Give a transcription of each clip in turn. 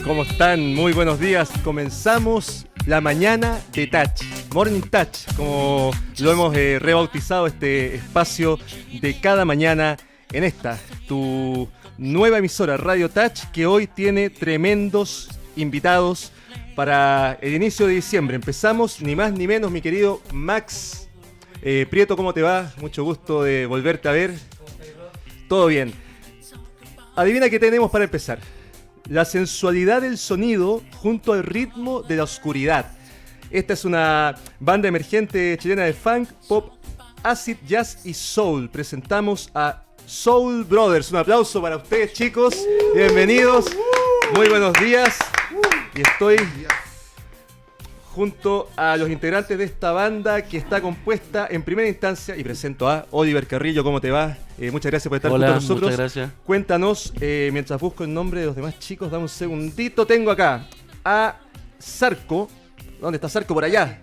¿Cómo están? Muy buenos días. Comenzamos la mañana de Touch, Morning Touch, como lo hemos rebautizado este espacio de cada mañana en esta, tu nueva emisora Radio Touch, que hoy tiene tremendos invitados para el inicio de diciembre. Empezamos ni más ni menos, mi querido Max Prieto, ¿cómo te va? Mucho gusto de volverte a ver. Todo bien. Adivina qué tenemos para empezar. La sensualidad del sonido junto al ritmo de la oscuridad. Esta es una banda emergente chilena de funk, pop, acid, jazz y soul. Presentamos a Soul Brothers. Un aplauso para ustedes, chicos. Bienvenidos. Muy buenos días. Y estoy junto a los integrantes de esta banda que está compuesta en primera instancia, y presento a Oliver Carrillo. ¿Cómo te va? Muchas gracias por estar junto a nosotros. Muchas gracias. Cuéntanos, mientras busco el nombre de los demás chicos, dame un segundito. Tengo acá a Zarco. ¿Dónde está Zarco? Por allá.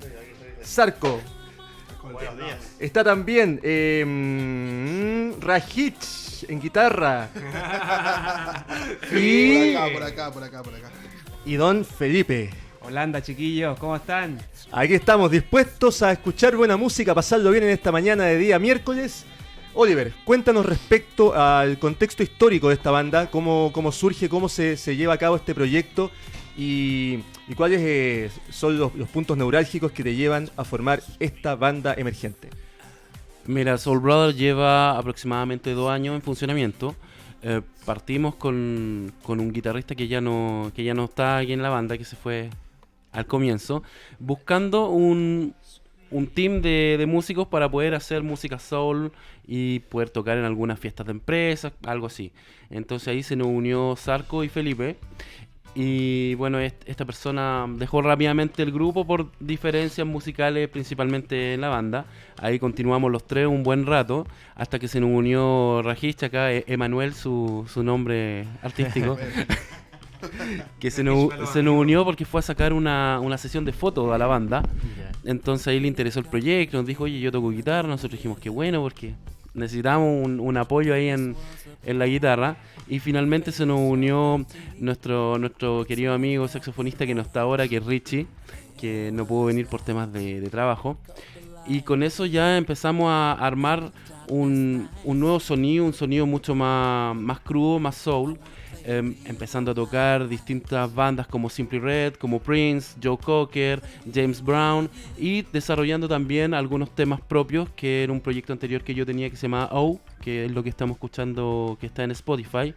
Zarco. Está también Rajich en guitarra. Y por acá. y Don Felipe. Holanda, chiquillos, ¿cómo están? Aquí estamos dispuestos a escuchar buena música, pasarlo bien en esta mañana de día miércoles. Oliver, cuéntanos respecto al contexto histórico de esta banda, cómo surge, cómo se lleva a cabo este proyecto y cuáles son los puntos neurálgicos que te llevan a formar esta banda emergente. Mira, Soul Brothers lleva aproximadamente 2 años en funcionamiento. Partimos con un guitarrista que ya no está aquí en la banda, que se fue al comienzo, buscando un team de músicos para poder hacer música soul y poder tocar en algunas fiestas de empresas, algo así. Entonces ahí se nos unió Zarco y Felipe. Y bueno, esta persona dejó rápidamente el grupo por diferencias musicales, principalmente en la banda. Ahí continuamos los tres un buen rato, hasta que se nos unió Rajich, acá Emanuel, su nombre artístico, que se nos unió porque fue a sacar una sesión de fotos a la banda. Entonces ahí le interesó el proyecto, nos dijo, oye, yo toco guitarra. Nosotros dijimos, qué bueno, porque necesitamos un apoyo ahí en la guitarra. Y finalmente se nos unió nuestro querido amigo saxofonista que no está ahora, que es Richie, que no pudo venir por temas de trabajo. Y con eso ya empezamos a armar un nuevo sonido, un sonido mucho más crudo, más soul. Empezando a tocar distintas bandas como Simply Red, como Prince, Joe Cocker, James Brown, y desarrollando también algunos temas propios, que era un proyecto anterior que yo tenía que se llama O, que es lo que estamos escuchando, que está en Spotify.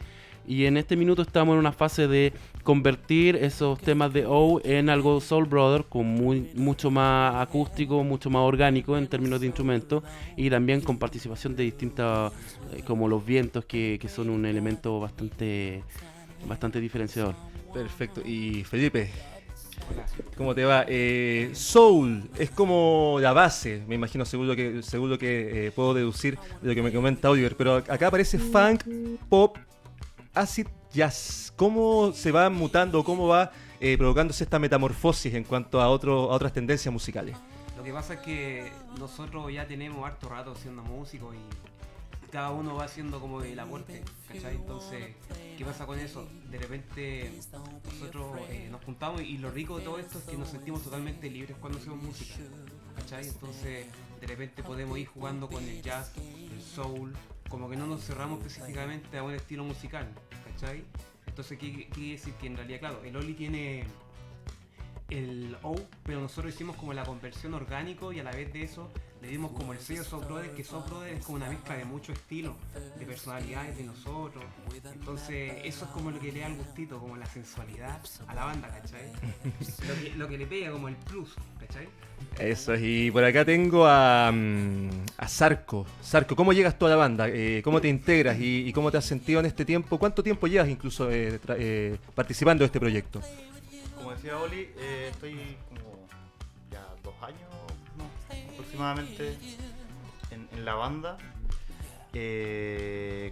Y en este minuto estamos en una fase de convertir esos temas de O en algo Soul Brother, con mucho más acústico, mucho más orgánico en términos de instrumentos, y también con participación de distintas, como los vientos, que son un elemento bastante diferenciador. Perfecto. Y Felipe, ¿cómo te va? Soul es como la base, me imagino, según lo que puedo deducir de lo que me comenta Oliver, pero acá aparece funk, pop, acid, jazz. ¿Cómo se va mutando, cómo va provocándose esta metamorfosis en cuanto a otras tendencias musicales? Lo que pasa es que nosotros ya tenemos harto rato siendo músicos y cada uno va haciendo como el aporte, ¿cachai? Entonces, ¿qué pasa con eso? De repente nosotros nos juntamos y lo rico de todo esto es que nos sentimos totalmente libres cuando hacemos música, ¿cachai? Entonces, de repente podemos ir jugando con el jazz, el soul, como que no nos cerramos específicamente a un estilo musical, ¿cachai? Entonces, ¿qué quiere decir? Que en realidad, claro, el Oli tiene el O, pero nosotros hicimos como la conversión orgánico y a la vez de eso le dimos como el sello Soul Brothers, que Soul Brothers es como una mezcla de muchos estilos, de personalidades de nosotros. Entonces eso es como lo que le da el gustito, como la sensualidad a la banda, ¿cachai? Lo que le pega como el plus, ¿cachai? Eso es, y por acá tengo a Zarco. Zarco, ¿cómo llegas tú a la banda? ¿Cómo te integras y cómo te has sentido en este tiempo? ¿Cuánto tiempo llevas incluso participando de este proyecto? Como decía Oli, estoy como ya 2 años aproximadamente en la banda.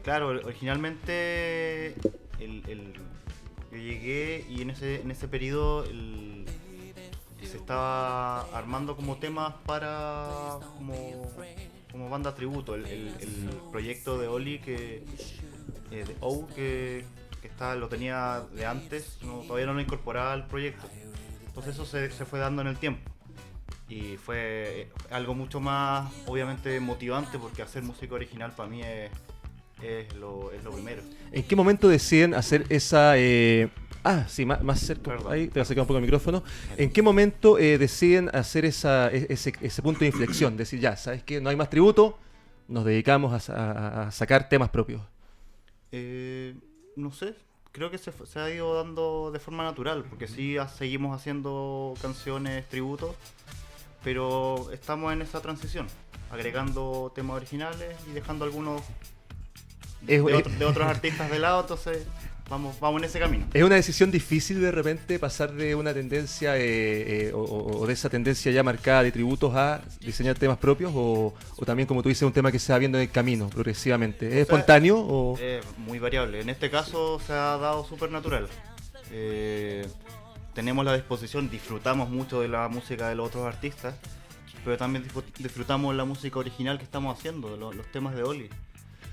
Claro, originalmente yo llegué y en ese periodo se estaba armando como temas para como banda tributo. El proyecto de Oli de O, que que lo tenía de antes, todavía no lo incorporaba al proyecto. Entonces eso se fue dando en el tiempo. Y fue algo mucho más, obviamente, motivante, porque hacer música original para mí es lo primero. ¿En qué momento deciden hacer esa... sí, más cerca, Perdón. ahí te voy a acercar un poco el micrófono. ¿En qué momento deciden hacer ese punto de inflexión? Decir, ya, ¿sabes qué? No hay más tributo, nos dedicamos a sacar temas propios. No sé, creo que se ha ido dando de forma natural, porque sí seguimos haciendo canciones tributos, pero estamos en esa transición, agregando temas originales y dejando algunos de otros artistas de lado, entonces vamos en ese camino. ¿Es una decisión difícil de repente pasar de una tendencia o de esa tendencia ya marcada de tributos a diseñar temas propios o también, como tú dices, un tema que se va viendo en el camino progresivamente? ¿Es espontáneo o...? Muy variable. En este caso se ha dado súper natural. Tenemos la disposición, disfrutamos mucho de la música de los otros artistas, pero también disfrutamos la música original que estamos haciendo, de los temas de Oli.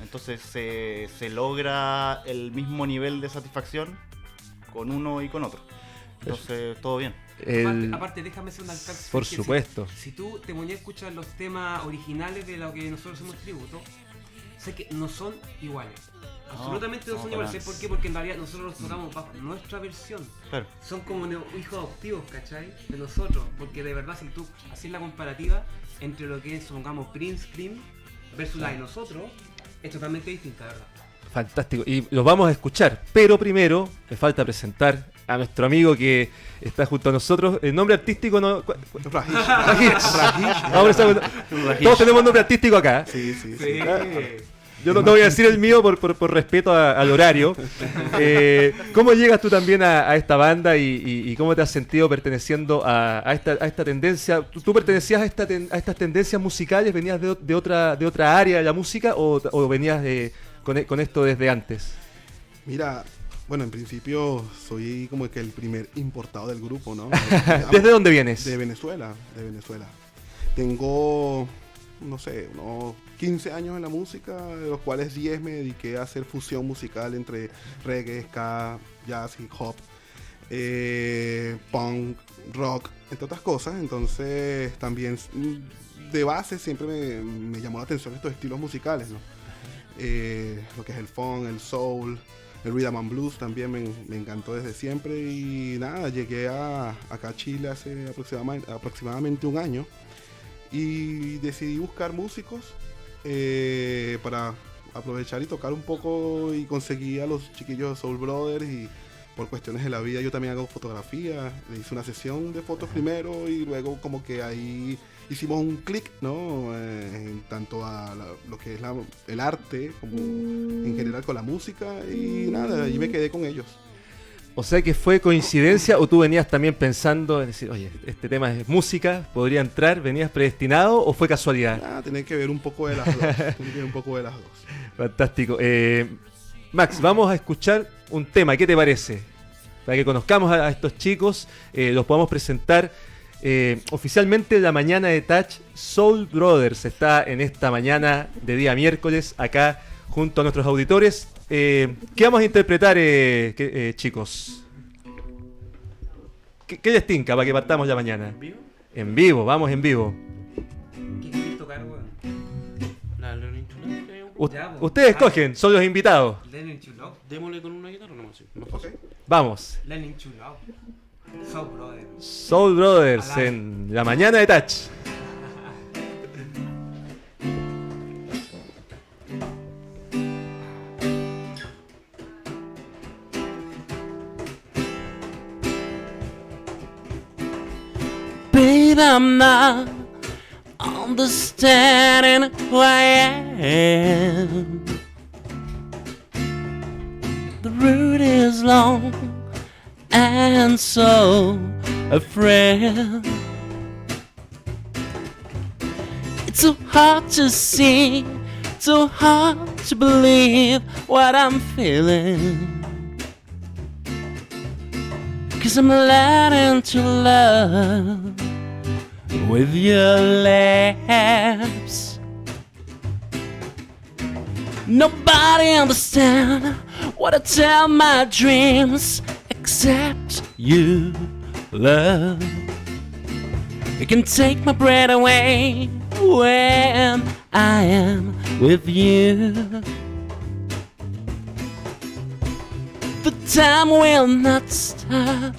Entonces se logra el mismo nivel de satisfacción con uno y con otro. Entonces todo bien. Aparte, déjame hacer un alcance. Por supuesto. Si tú te ponías a escuchar los temas originales de lo que nosotros hacemos tributo, sé que no son iguales. Absolutamente no son iguales. ¿Sabes por qué? Porque en realidad nosotros los tocamos bajo nuestra versión. Claro. Son como hijos adoptivos, ¿cachai? De nosotros. Porque de verdad, si tú haces la comparativa entre lo que es, supongamos, Prince, Cream versus la de nosotros, es totalmente distinta, ¿verdad? Fantástico. Y los vamos a escuchar. Pero primero, me falta presentar a nuestro amigo que está junto a nosotros. El nombre artístico no... Rajish. Todos tenemos nombre artístico acá. Sí. Yo no voy a decir el mío por respeto al horario. ¿Cómo llegas tú también a esta banda y cómo te has sentido perteneciendo a esta tendencia? ¿Tú pertenecías a estas tendencias musicales? ¿Venías de otra área de la música o venías con esto desde antes? Mira, bueno, en principio soy como que el primer importado del grupo, ¿no? ¿Desde dónde vienes? De Venezuela. Tengo, no sé, unos 15 años en la música, de los cuales 10 me dediqué a hacer fusión musical entre reggae, ska, jazz, hip hop, punk, rock, entre otras cosas. Entonces también de base siempre me llamó la atención estos estilos musicales, ¿no? Lo que es el funk, el soul, el rhythm and blues también me encantó desde siempre. Y nada, llegué acá a Chile hace aproximadamente un año y decidí buscar músicos para aprovechar y tocar un poco, y conseguí a los chiquillos de Soul Brothers, y por cuestiones de la vida yo también hago fotografía. Le hice una sesión de fotos primero y luego como que ahí hicimos un clic, ¿no? En tanto a lo que es el arte como en general con la música, y nada, y me quedé con ellos. O sea que fue coincidencia, o tú venías también pensando en decir, oye, este tema es música, podría entrar, ¿venías predestinado o fue casualidad? Tiene que ver un poco de las dos. Fantástico. Max, vamos a escuchar un tema, ¿qué te parece? Para que conozcamos a estos chicos, los podamos presentar. Oficialmente la mañana de Touch, Soul Brothers está en esta mañana de día miércoles acá junto a nuestros auditores. ¿Qué vamos a interpretar, chicos? ¿Qué les tinca para que partamos ya mañana? ¿En vivo? En vivo, vamos en vivo. ¿Qué querés tocar, weón? La Learning to Love, creo. Ustedes escogen, son los invitados. Learning to Love. Démosle con una guitarra nomás, sí. Más fácil. Vamos. Learning to Love. Soul Brother. Soul Brothers en la mañana de Touch. Babe, I'm not understanding who I am. The route is long and so afraid. It's so hard to see, so hard to believe what I'm feeling. 'Cause I'm learning to love with your lips. Nobody understands what to tell my dreams except you, love. You can take my breath away when I am with you. The time will not stop.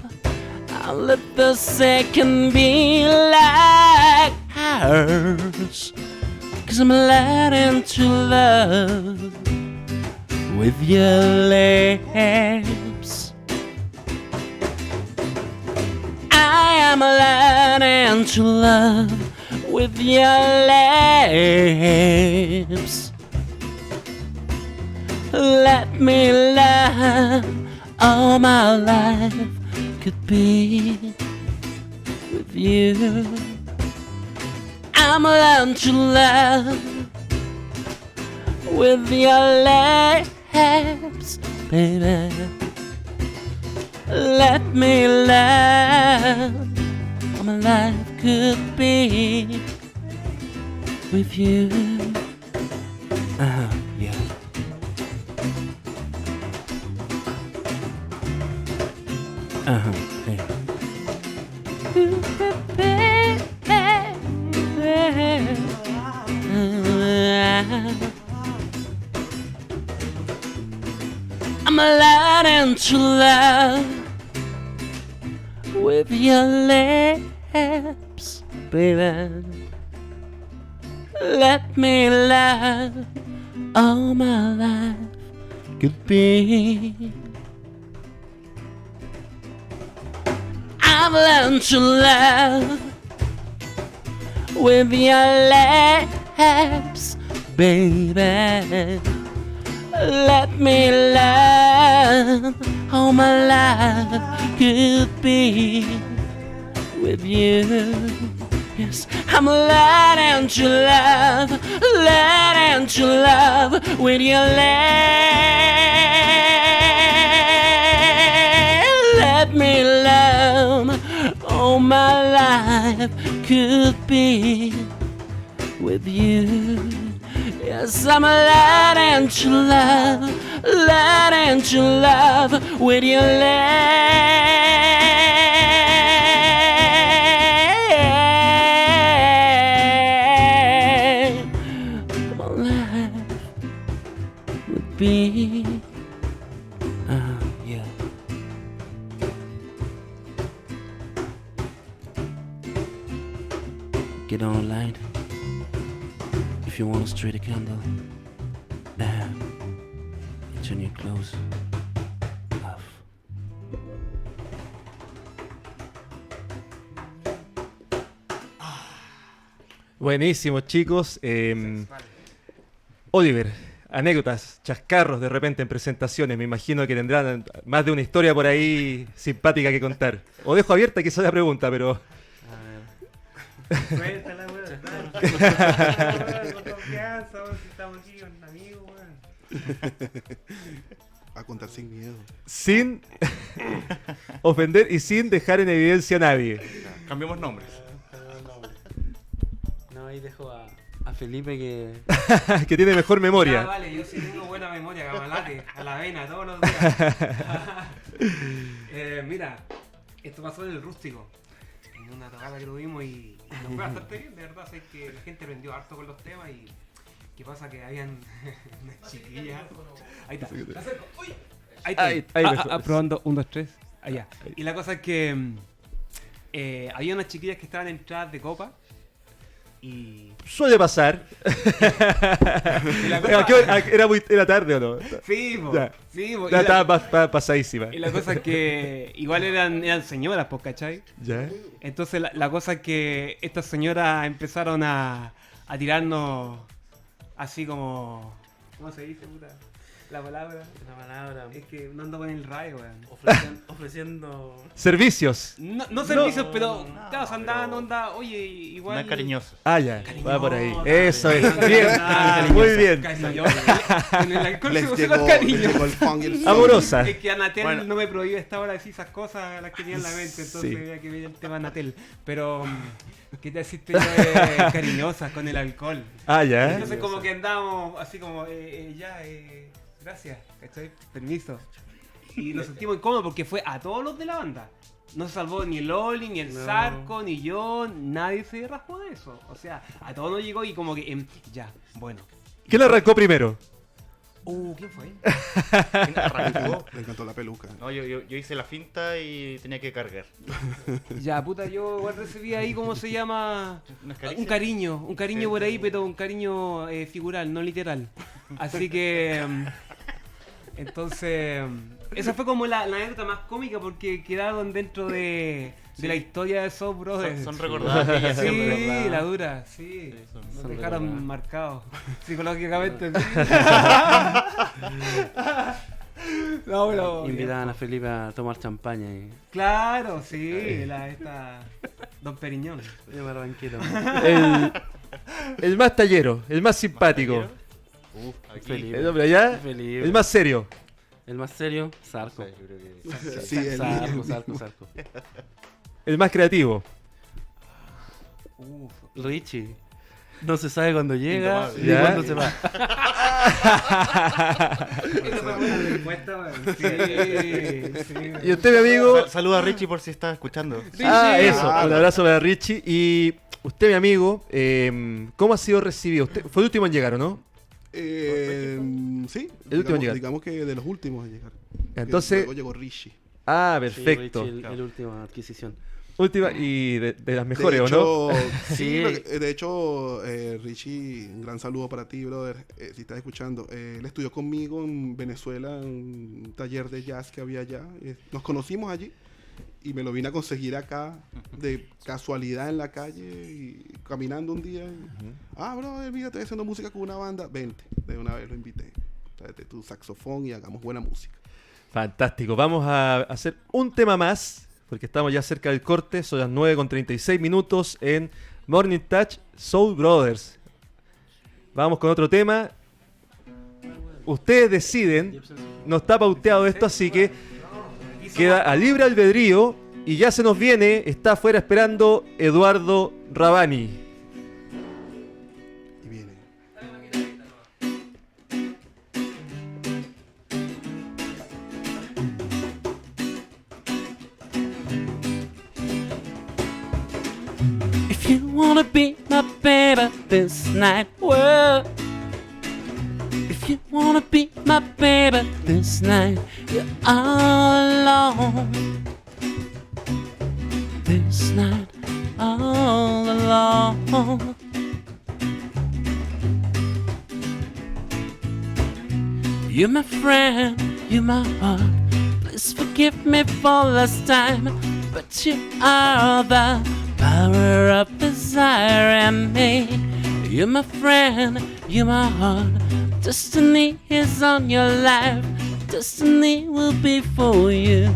I'll let the second be like ours, 'cause I'm learning to love with your lips. I am learning to love with your lips. Let me learn all my life could be with you. I'm learning to love with your lips, baby. Let me learn how my life could be with you. Yeah. Hey. I'm learning to love with your lips, baby. Let me love all my life could be. I've learned to love with your lips, baby. Let me learn how my life could be with you. Yes, I'm learning to love with your lips. Let me learn how my life could be with you. Yes, I'm learning to love with your lips. My life would be, yeah. Get on light. If you want to straight a candle, turn your clothes off. Buenísimo, chicos. Oliver, anécdotas, chascarros de repente en presentaciones. Me imagino que tendrán más de una historia por ahí simpática que contar. O dejo abierta quizás la pregunta, pero... Suéltala, weón. Con confianza, weón. Si estamos aquí con amigos, weón. A contar sin miedo. Sin ofender y sin dejar en evidencia a nadie. Cambiemos nombres. No, ahí dejo a Felipe que... Que tiene mejor memoria. Ah, vale, yo sí tengo buena memoria, cabalate, a la vena, todos los días. Mira, esto pasó en el Rústico, en una tocada que tuvimos y nos fue bastante bien, de verdad, sé que la gente aprendió harto con los temas y ¿qué pasa? Que habían unas chiquillas. Ahí está, me acerco. Uy. Ahí está. Ahí mejor. Probando, 1, 2, 3. Allá. Y la cosa es que había unas chiquillas que estaban entradas de copa y... Suele pasar. y la cosa... ¿Era tarde o no? Sí, po. Ya. Sí, po. Ya estaba pasadísima. Y la cosa es que igual eran señoras, pues, ¿cachai? ¿Ya? Entonces la cosa es que estas señoras empezaron a tirarnos así como... ¿Cómo se dice, puta? La palabra. Es que no ando con el rayo, weón. Ofreciendo... Servicios. No servicios, pero claro, se andaban onda, oye, igual... Más cariñosos. Ah, ya. Va por ahí. Eso es. Cariñosa. Bien. Muy bien. Cariñosa. En el alcohol se Les usan llegó, los cariños. les llegó el funk y el soul. Amorosa. Es que Anatel Bueno. no me prohíbe esta hora decir esas cosas, las que tenía en la mente, entonces Sí. había que ver el tema Anatel. Pero ¿Qué te hiciste yo cariñosa con el alcohol? Ah, ya. Entonces como que andábamos así como, gracias, ¿cachai? Permiso. Y nos sentimos incómodos porque fue a todos los de la banda. No se salvó ni el Oli, ni el No. Zarco, ni yo, nadie se raspó de eso. O sea, a todos nos llegó y como que, ya, bueno. ¿Quién arrancó primero? ¿Quién fue? Arrancó. Me encantó la peluca. No, yo hice la finta y tenía que cargar. Ya, puta, yo igual recibí ahí, ¿cómo se llama? ¿Unas caricias? Un cariño por ahí, pero un cariño figural, no literal. Así que, entonces, esa fue como la anécdota más cómica porque quedaron dentro de la historia de Soul Brothers. Son recordadas ellas Sí, siempre. la dura, sí. Sí, Nos son dejaron recordadas. marcados psicológicamente. No, pero. Invitaban a Felipe a tomar champaña y Claro, sí, esta Don Periñón. yo me arranqué todo. El más tallero, el más simpático. Aquí. Felipe. El hombre allá, Felipe. el más serio. El más serio, No Zarco. sé, yo creo que- Sí, el- Zarco. El más creativo. Richie. No se sabe cuándo llega Indomable. ni ¿Ya? cuándo se va. Esa fue buena respuesta, weón. Sí, sí. Y usted, mi amigo. Saluda a Richie por si está escuchando. Ah, Richie. eso. Un abrazo para Richie. Y usted, mi amigo, ¿cómo ha sido recibido? Usted fue el último en llegar, ¿o no? Sí, El último en digamos, llegar. digamos que de los últimos a llegar. Entonces- Luego llegó Rishi. Ah, Sí, perfecto. Richie, el última adquisición. Última y de las mejores, de ¿o no? hecho, sí, Sí. de hecho, Richie, un gran saludo para ti, brother. Si estás escuchando, él estudió conmigo en Venezuela, en un taller de jazz que había allá. Nos conocimos allí y me lo vine a conseguir acá de casualidad en la calle y caminando un día. Brother, mira, estoy haciendo música con una banda. Vente, de una vez lo invité. Tráete tu saxofón y hagamos buena música. Fantástico. Vamos a hacer un tema más, porque estamos ya cerca del corte. Son las 9:36 en Morning Touch Soul Brothers. Vamos con otro tema. Ustedes deciden. No está pauteado esto, así que queda a libre albedrío. Y ya se nos viene, está afuera esperando Eduardo Rabani. Y viene. If you wanna be my baby this night, well. If you wanna be my baby this night, you're all alone. This night, all alone. You're my friend, you're my heart. Please forgive me for last time, but you are the power of desire in me. You're my friend, you're my heart. Destiny is on your life. Destiny will be for you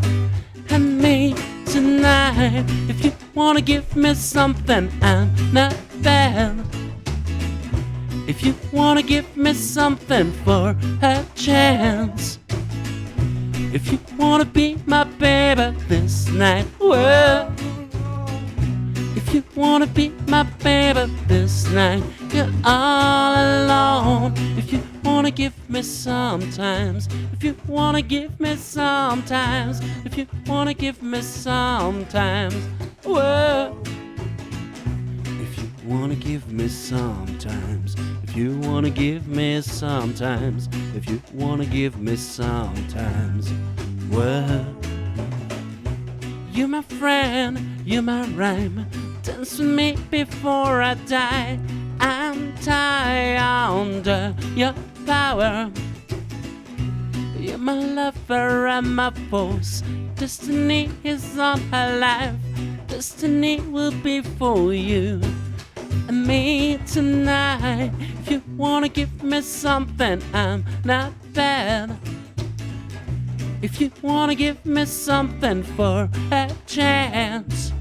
and me tonight. If you wanna give me something, I'm not bad. If you wanna give me something for a chance. If you wanna be my baby this night, well. If you wanna be my baby this night, you're all alone. If you wanna give me sometimes, if you wanna give me sometimes, if you wanna give me sometimes, well. If you wanna give me sometimes, if you wanna give me sometimes, if you wanna give me sometimes, well. You're my friend, you're my rhyme. Dance with me before I die. I'm tied under your power. You're my lover and my force. Destiny is on her life. Destiny will be for you and me tonight. If you wanna give me something, I'm not bad. If you wanna give me something for a chance.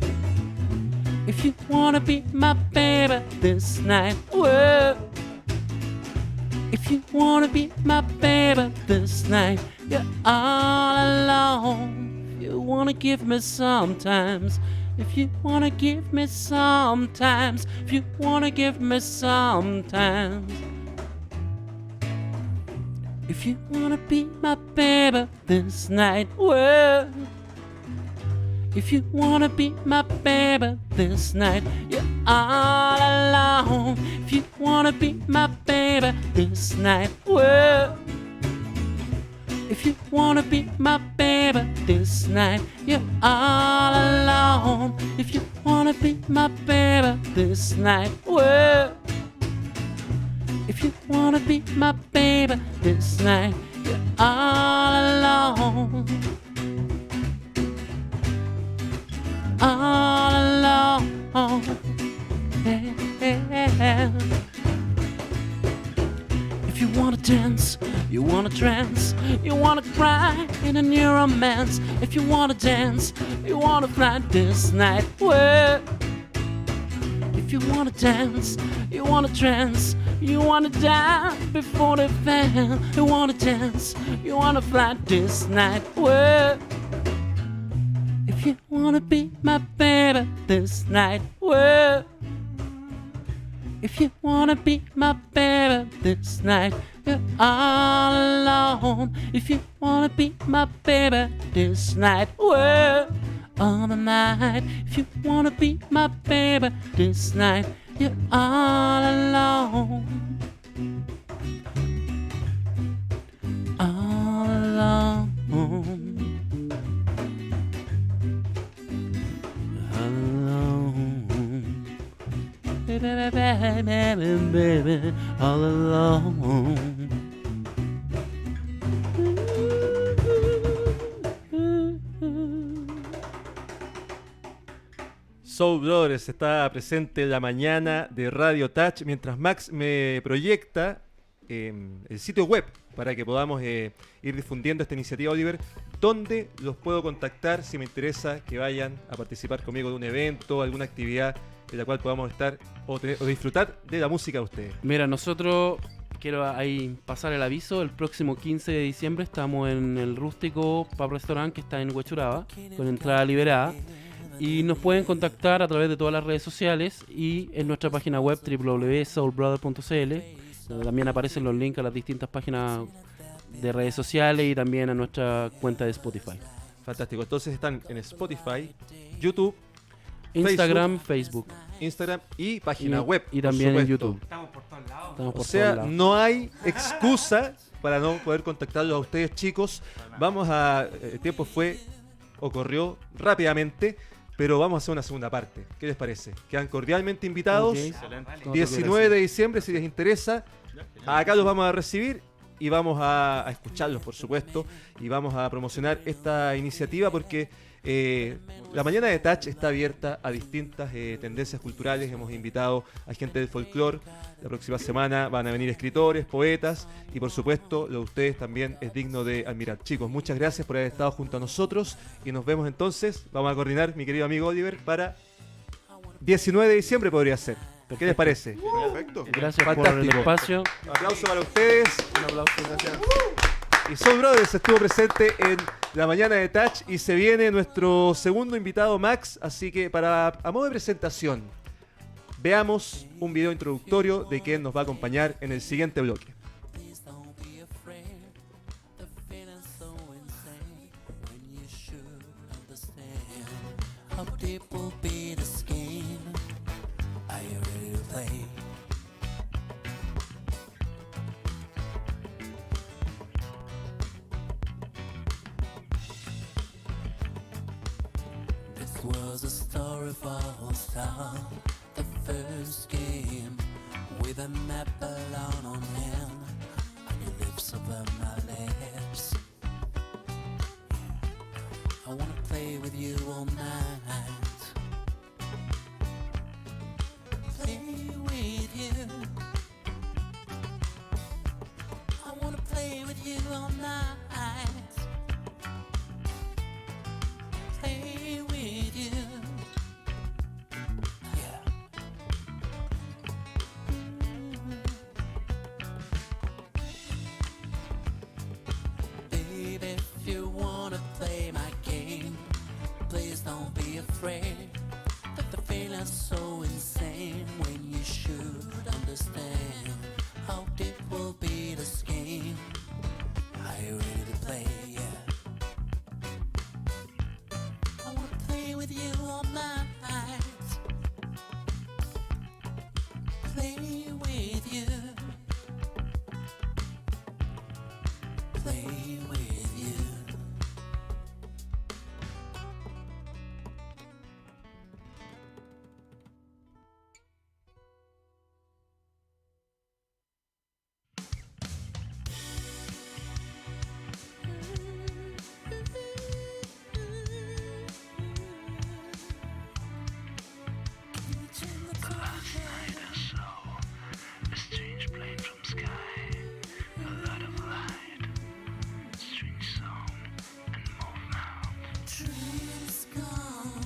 If you wanna be my baby this night, whoa. If you wanna be my baby this night, you're all alone. If you wanna give me sometimes, if you wanna give me sometimes, if you wanna give me sometimes, if you wanna be my baby this night, well, if you wanna be my baby this night, you're all alone. If you wanna be my baby this night, well, if you wanna be my baby this night, you're all alone. If you wanna be my baby this night, well, if you wanna be my baby this night, you're all alone. All alone. Yeah. If you wanna dance, you wanna trance, you wanna cry in a new romance. If you wanna dance, you wanna fly this night, well, if you wanna dance, you wanna trance, you wanna die before the fan. You wanna dance, you wanna fly this night, well, if you wanna be my baby this night, well, if you wanna be my baby this night, you're all alone. If you wanna be my baby this night, well, all the night. If you wanna be my baby this night, you're all alone. All alone. Baby, baby, baby, all alone. Soul Brothers está presente en la mañana de Radio Touch mientras Max me proyecta el sitio web para que podamos ir difundiendo esta iniciativa, Oliver. ¿Dónde los puedo contactar si me interesa que vayan a participar conmigo de un evento, alguna actividad en la cual podamos estar o disfrutar de la música de ustedes? Mira, nosotros, quiero ahí pasar el aviso, el próximo 15 de diciembre estamos en el Rústico Pub Restaurant que está en Huechuraba, con entrada liberada, y nos pueden contactar a través de todas las redes sociales y en nuestra página web www.soulbrother.cl, donde también aparecen los links a las distintas páginas de redes sociales y también a nuestra cuenta de Spotify. Fantástico, entonces están en Spotify, YouTube, Instagram, Facebook Instagram y página web. y por también en supuesto. YouTube. Estamos por todos lados. Estamos O por sea, todos lados. no hay excusa para no poder contactarlos a ustedes, chicos. Vamos a... El tiempo ocurrió rápidamente, pero vamos a hacer una segunda parte. ¿Qué les parece? Quedan cordialmente invitados. Ok. Excelente. Vale. 19 de diciembre, si les interesa, acá los vamos a recibir y vamos a escucharlos, por supuesto, y vamos a promocionar esta iniciativa porque la mañana de Touch está abierta a distintas tendencias culturales. Hemos invitado a gente del folclore. La próxima semana van a venir escritores, poetas y por supuesto lo de ustedes también es digno de admirar. Chicos, muchas gracias por haber estado junto a nosotros y nos vemos entonces. Vamos a coordinar, mi querido amigo Oliver, para 19 de diciembre podría ser. ¿Qué les parece? Perfecto. Gracias por el Fantástico. espacio. Un aplauso para ustedes. Un aplauso. Gracias. Y Soul Brothers estuvo presente en la mañana de Touch y se viene nuestro segundo invitado, Max. Así que a modo de presentación, veamos un video introductorio de quien nos va a acompañar en el siguiente bloque. Was a story of our star, the first game with a map alone on hand, and your lips over my lips. I wanna play with you all night, play with you. I wanna play with you all night. Play with you. Yeah. Baby, if you wanna play my game, please don't be afraid. me with you. Dreams come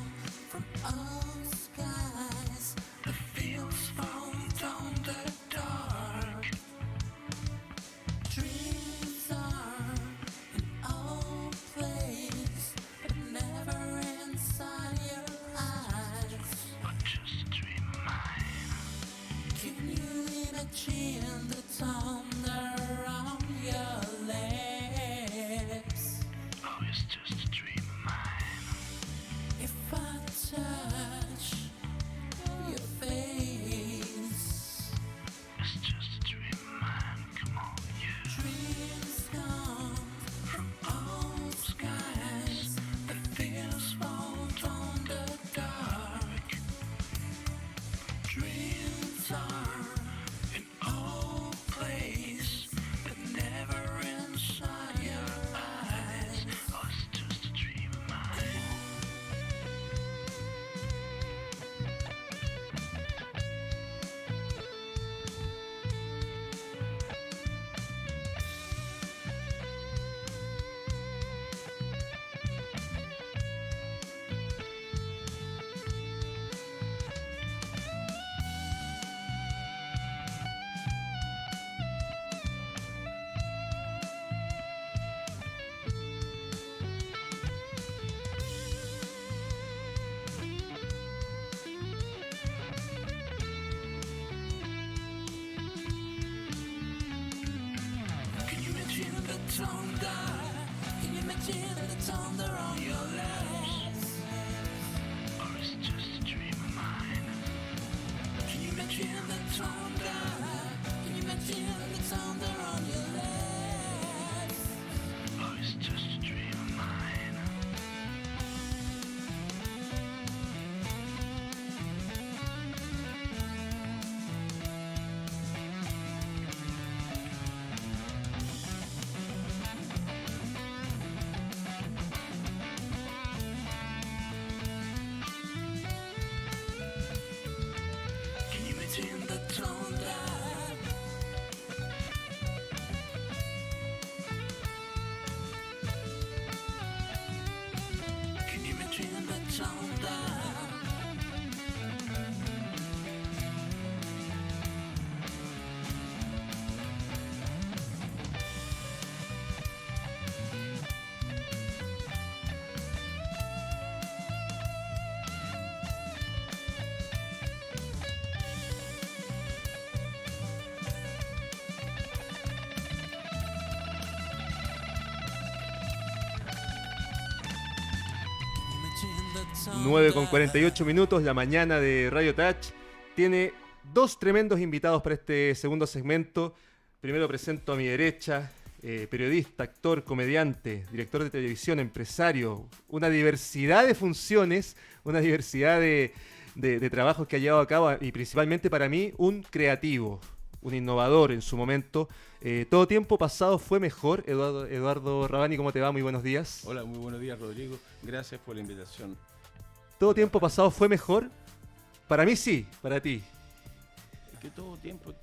from all skies, the fields found on the dark. Dreams are in all places, but never inside your eyes. But just a dream of mine. Can you imagine the thunder on your lips? Oh, it's just a dream of mine. If I touch your face, it's just a dream of mine. Come on, yeah. Dreams come from all skies. The fears found on the dark. Dreams are in all places, but never inside your eyes. Oh, it's just a dream of mine. Can you imagine the thunder? Can you imagine the thunder on your lips? Or it's just a dream of mine. Can you imagine the thunder? Can you imagine the thunder on your lips? Or it's just a dream of mine. Can you imagine the thunder? Can you imagine the thunder? Imagine the thunder. 9:48 la mañana de Radio Touch tiene dos tremendos invitados para este segundo segmento. Primero presento a mi derecha, periodista, actor, comediante, director de televisión, empresario, una diversidad de funciones, una diversidad de trabajos que ha llevado a cabo y principalmente para mí un creativo, un innovador en su momento. Todo tiempo pasado fue mejor. Eduardo Rabani, ¿cómo te va? Muy buenos días. Hola, muy buenos días, Rodrigo. Gracias por la invitación. ¿Todo tiempo pasado fue mejor? Para mí sí, para ti. Es que todo tiempo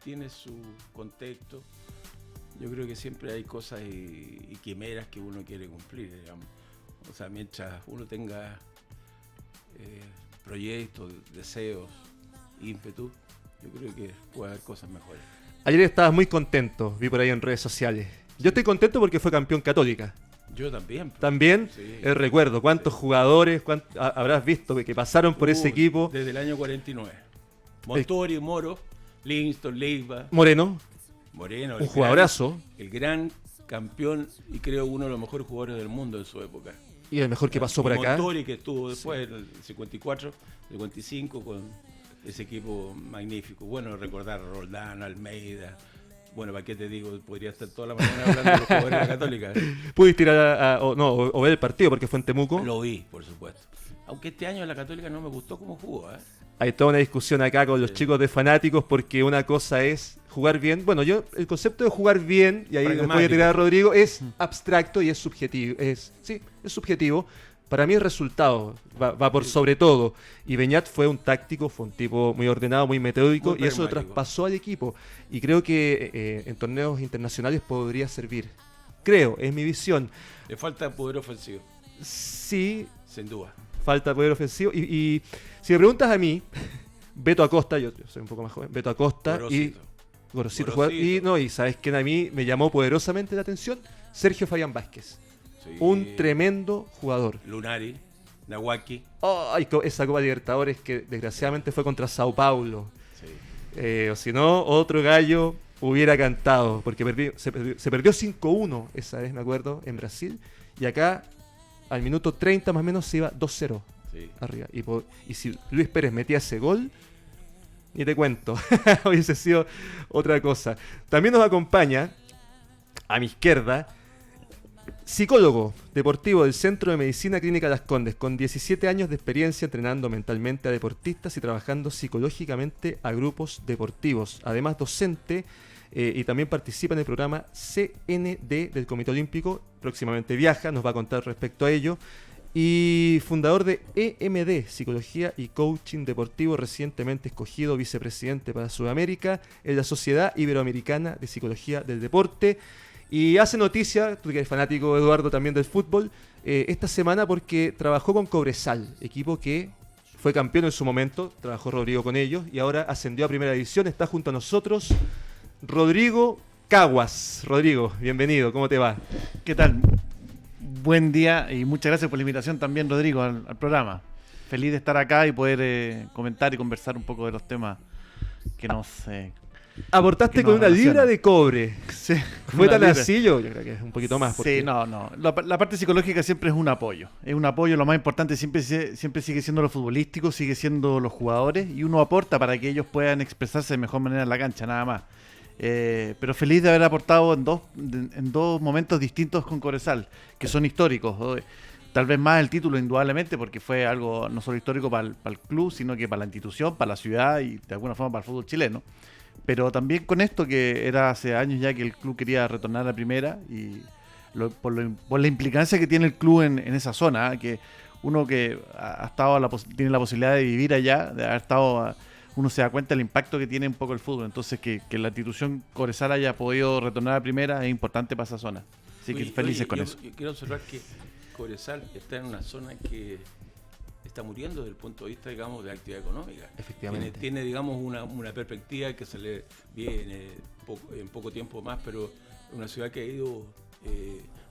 tiene su contexto. Yo creo que siempre hay cosas y quimeras que uno quiere cumplir, digamos. O sea, mientras uno tenga proyectos, deseos, ímpetu, yo creo que puede haber cosas mejores. Ayer estabas muy contento, vi por ahí en redes sociales. Yo estoy contento porque fue campeón Católica. Yo también. pues. También, Sí. recuerdo, cuántos jugadores habrás visto que pasaron por ese equipo. Desde el año 49. Montori, Moro, Livingston, Leiva, Moreno, Moreno. un jugadorazo El gran campeón y creo uno de los mejores jugadores del mundo en su época. y el mejor que pasó por Y acá. Montori, que estuvo después en el 54, 55 con ese equipo magnífico. Bueno, recordar a Roldán, Almeida, Bueno, ¿para qué te digo? Podría estar toda la mañana hablando de los jugadores de la Católica. ¿Pudiste ir o ver el partido porque fue en Temuco? Lo vi, por supuesto. Aunque este año la Católica no me gustó cómo jugó, ¿eh? Hay toda una discusión acá con los Sí. chicos de fanáticos porque una cosa es jugar bien. Bueno, el concepto de jugar bien, y ahí después voy a Pragmático. tirar a Rodrigo, es abstracto y es subjetivo. Es subjetivo. Para mí el resultado va por sobre todo. Y Beñat fue un táctico, fue un tipo muy ordenado, muy metódico, Muy y eso lo pragmático. traspasó al equipo. Y creo que en torneos internacionales podría servir. Creo, es mi visión. Le falta poder ofensivo, Sí, sin duda. falta poder ofensivo. Y si me preguntas a mí, Beto Acosta, yo soy un poco más joven, Beto Acosta y Gorosito. Gorosito Gorosito. jugador. Y sabes quién a mí me llamó poderosamente la atención, Sergio Fabián Vázquez. Sí. Un tremendo jugador. Lunari, Nawaki. Ay, esa Copa Libertadores que desgraciadamente fue contra Sao Paulo. Sí. O si no, otro gallo hubiera cantado, porque se perdió 5-1 esa vez, me acuerdo, en Brasil. Y acá, al minuto 30 más o menos, se iba 2-0 Sí. arriba. Y si Luis Pérez metía ese gol, ni te cuento, hubiese sido otra cosa. También nos acompaña, a mi izquierda, psicólogo deportivo del Centro de Medicina Clínica Las Condes, con 17 años de experiencia entrenando mentalmente a deportistas y trabajando psicológicamente a grupos deportivos. Además, docente y también participa en el programa CND del Comité Olímpico. Próximamente viaja, nos va a contar respecto a ello. Y fundador de EMD, Psicología y Coaching Deportivo, recientemente escogido vicepresidente para Sudamérica en la Sociedad Iberoamericana de Psicología del Deporte. Y hace noticia, tú que eres fanático, Eduardo, también del fútbol, esta semana porque trabajó con Cobresal, equipo que fue campeón en su momento, trabajó Rodrigo con ellos y ahora ascendió a Primera División, está junto a nosotros Rodrigo Caguas. Rodrigo, bienvenido, ¿cómo te va? ¿Qué tal? Buen día y muchas gracias por la invitación también, Rodrigo, al programa. Feliz de estar acá y poder comentar y conversar un poco de los temas que nos... Aportaste que con nos una libra relacionan. de cobre. Sí, ¿Fue una tan libra. así? Yo creo que es un poquito más. porque- Sí, no. La parte psicológica siempre es un apoyo. Es un apoyo, lo más importante siempre sigue siendo lo futbolístico, sigue siendo los jugadores y uno aporta para que ellos puedan expresarse de mejor manera en la cancha, nada más. Pero feliz de haber aportado en dos momentos distintos con Cobresal, que son históricos. Tal vez más el título, indudablemente, porque fue algo no solo histórico para el club, sino que para la institución, para la ciudad y de alguna forma para el fútbol chileno. Pero también con esto, que era hace años ya que el club quería retornar a primera y por la implicancia que tiene el club en esa zona, que uno que ha estado tiene la posibilidad de vivir allá, de haber estado, uno se da cuenta del impacto que tiene un poco el fútbol. Entonces que la institución Cobresal haya podido retornar a primera es importante para esa zona. Así que Oye, felices con yo eso. quiero observar que Cobresal está en una zona que está muriendo desde el punto de vista, digamos, de actividad económica. Efectivamente. Tiene digamos, una perspectiva que se le viene en poco tiempo más, pero una ciudad que ha ido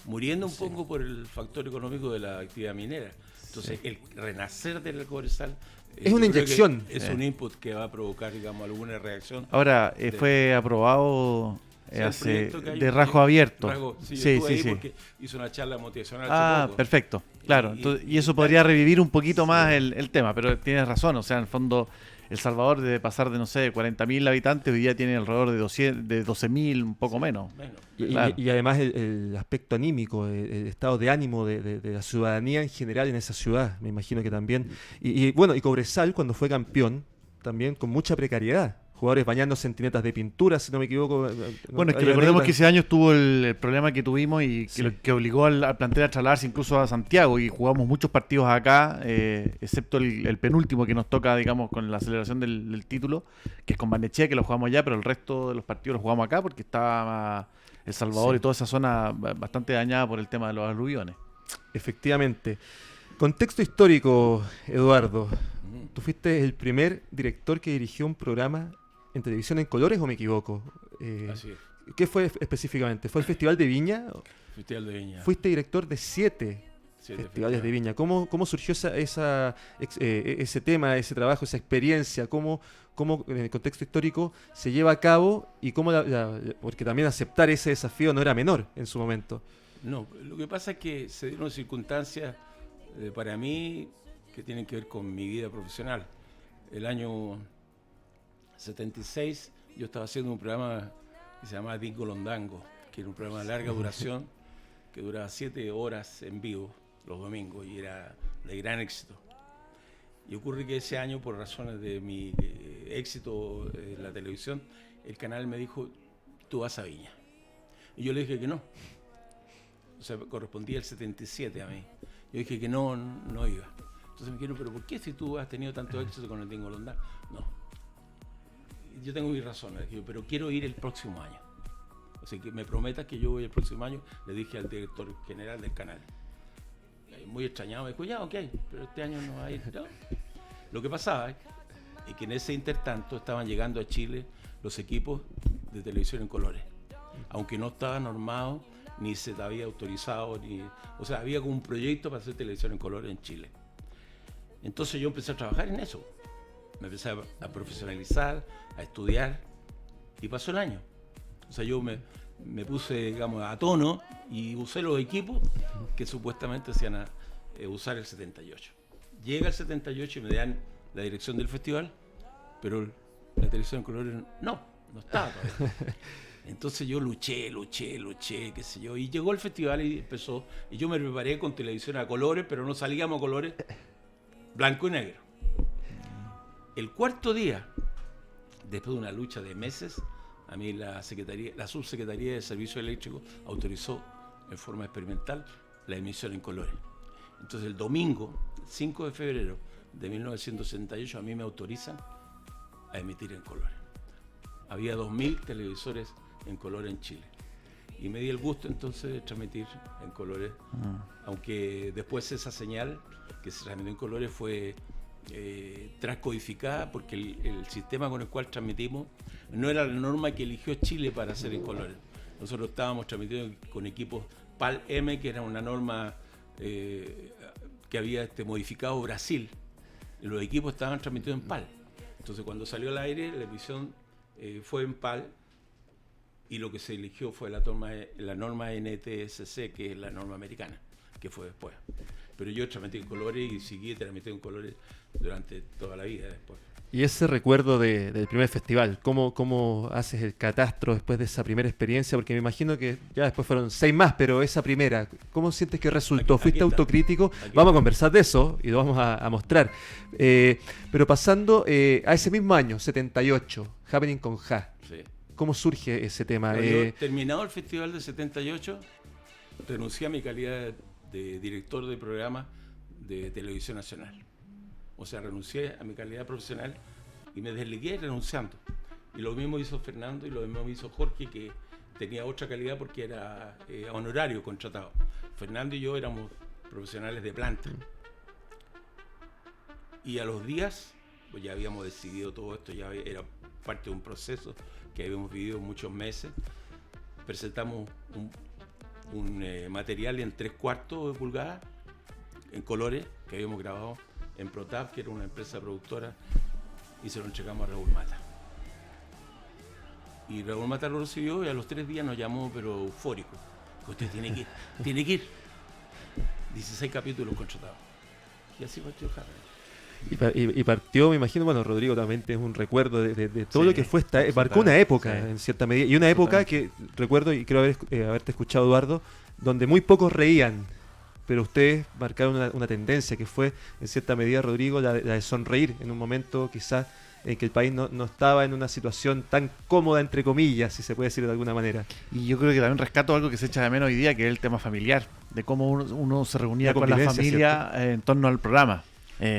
muriendo un poco por el factor económico de la actividad minera. Entonces, el renacer del Cobresal Es una yo creo que inyección. Es un input que va a provocar, digamos, alguna reacción. Ahora, fue aprobado O sea, el hace proyecto que hay- de rasgo abierto. Sí, yo Sí, estuve sí, ahí sí. porque hizo una charla motivacional hace Ah, poco. perfecto. Claro, y eso podría revivir un poquito más el tema, pero tienes razón, o sea, en el fondo El Salvador debe pasar de, no sé, 40.000 habitantes, hoy día tiene alrededor de 12.000, un poco menos. Bueno, Claro. Y además el aspecto anímico, el estado de ánimo de la ciudadanía en general en esa ciudad, me imagino que también. Y bueno, y Cobresal cuando fue campeón, también con mucha precariedad. Jugadores bañándose en tinetas de pintura, si no me equivoco. Bueno, es que Hay recordemos anécdotas. que ese año estuvo el problema que tuvimos y que, Sí. que obligó al plantel a trasladarse incluso a Santiago y jugamos muchos partidos acá, excepto el penúltimo que nos toca, digamos, con la celebración del título, que es con Barnechea, que lo jugamos allá, pero el resto de los partidos los jugamos acá porque estaba El Salvador Sí. y toda esa zona bastante dañada por el tema de los aluviones. Efectivamente. Contexto histórico, Eduardo. ujú. ¿Tú fuiste el primer director que dirigió un programa en televisión en colores o me equivoco? Así es. ¿Qué fue específicamente? ¿Fue el Festival de Viña? Festival de Viña. Fuiste director de 7 Siete festivales de Viña. ¿Cómo surgió ese tema, ese trabajo, esa experiencia? ¿Cómo en el contexto histórico se lleva a cabo? Y cómo porque también aceptar ese desafío no era menor en su momento. No, lo que pasa es que se dieron circunstancias para mí que tienen que ver con mi vida profesional. El año 76 yo estaba haciendo un programa que se llamaba Dingo Londango, que era un programa de larga duración, que duraba 7 horas en vivo los domingos y era de gran éxito. Y ocurre que ese año, por razones de mi éxito en la televisión, el canal me dijo, tú vas a Viña. Y yo le dije que no. O sea, correspondía el 77 a mí. Yo dije que no iba. Entonces me dijeron, pero ¿por qué si tú has tenido tanto éxito con el Dingo Londango? No. Yo tengo mis razones. Le dije, pero quiero ir el próximo año. O sea, que me prometas que yo voy el próximo año, le dije al director general del canal. Muy extrañado, me dijo, ya, ok, pero este año no va a ir. No. Lo que pasaba es que en ese intertanto estaban llegando a Chile los equipos de televisión en colores, aunque no estaba normado, ni se había autorizado, o sea, había como un proyecto para hacer televisión en colores en Chile. Entonces yo empecé a trabajar en eso, me empecé a profesionalizar, a estudiar, y pasó el año. O sea, yo me puse, digamos, a tono y usé los equipos que supuestamente hacían usar el 78. Llega el 78 y me dan la dirección del festival, pero la televisión en colores no estaba todavía. Entonces yo luché, qué sé yo, y llegó el festival y empezó, y yo me preparé con televisión a colores, pero no salíamos a colores, blanco y negro. El cuarto día, después de una lucha de meses, a mí la subsecretaría de Servicio Eléctrico autorizó en forma experimental la emisión en colores. Entonces el domingo, 5 de febrero de 1968, a mí me autorizan a emitir en colores. Había 2.000 televisores en colores en Chile. Y me di el gusto entonces de transmitir en colores, aunque después esa señal que se transmitió en colores fue transcodificada porque el sistema con el cual transmitimos no era la norma que eligió Chile para hacer en colores. Nosotros estábamos transmitiendo con equipos PAL-M, que era una norma que había modificado Brasil. Los equipos estaban transmitidos en PAL. Entonces cuando salió al aire, la emisión fue en PAL y lo que se eligió fue la norma NTSC, que es la norma americana, que fue después. Pero yo transmití en colores y seguí transmitiendo en colores durante toda la vida después. Y ese recuerdo del primer festival, ¿cómo haces el catastro después de esa primera experiencia? Porque me imagino que ya después fueron 6 más, pero esa primera, ¿cómo sientes que resultó? ¿Fuiste autocrítico? Vamos a conversar de eso y lo vamos a mostrar. Pero pasando a ese mismo año, 78, Happening con Ja. Sí. ¿Cómo surge ese tema? Yo, terminado el festival de 78, renuncié a mi calidad de director de programa de Televisión Nacional. O sea, renuncié a mi calidad profesional y me desligué renunciando. Y lo mismo hizo Fernando y lo mismo hizo Jorge, que tenía otra calidad porque era honorario contratado. Fernando y yo éramos profesionales de planta. Y a los días, pues ya habíamos decidido todo esto, ya era parte de un proceso que habíamos vivido muchos meses. Presentamos un material en 3/4 de pulgada, en colores, que habíamos grabado en Protap, que era una empresa productora, y se lo entregamos a Raúl Mata. Y Raúl Mata lo recibió y a los 3 días nos llamó, pero eufórico. Usted tiene que ir. 16 capítulos contratados. Y así partió Happening. Y partió, me imagino, bueno, Rodrigo también es un recuerdo de todo lo que fue marcó una época en cierta medida, y una época que recuerdo, y creo haberte escuchado, Eduardo, donde muy pocos reían, pero ustedes marcaron una tendencia que fue, en cierta medida, Rodrigo, la de sonreír en un momento quizás en que el país no estaba en una situación tan cómoda, entre comillas, si se puede decir de alguna manera. Y yo creo que también rescato algo que se echa de menos hoy día, que es el tema familiar, de cómo uno se reunía con la familia en torno al programa.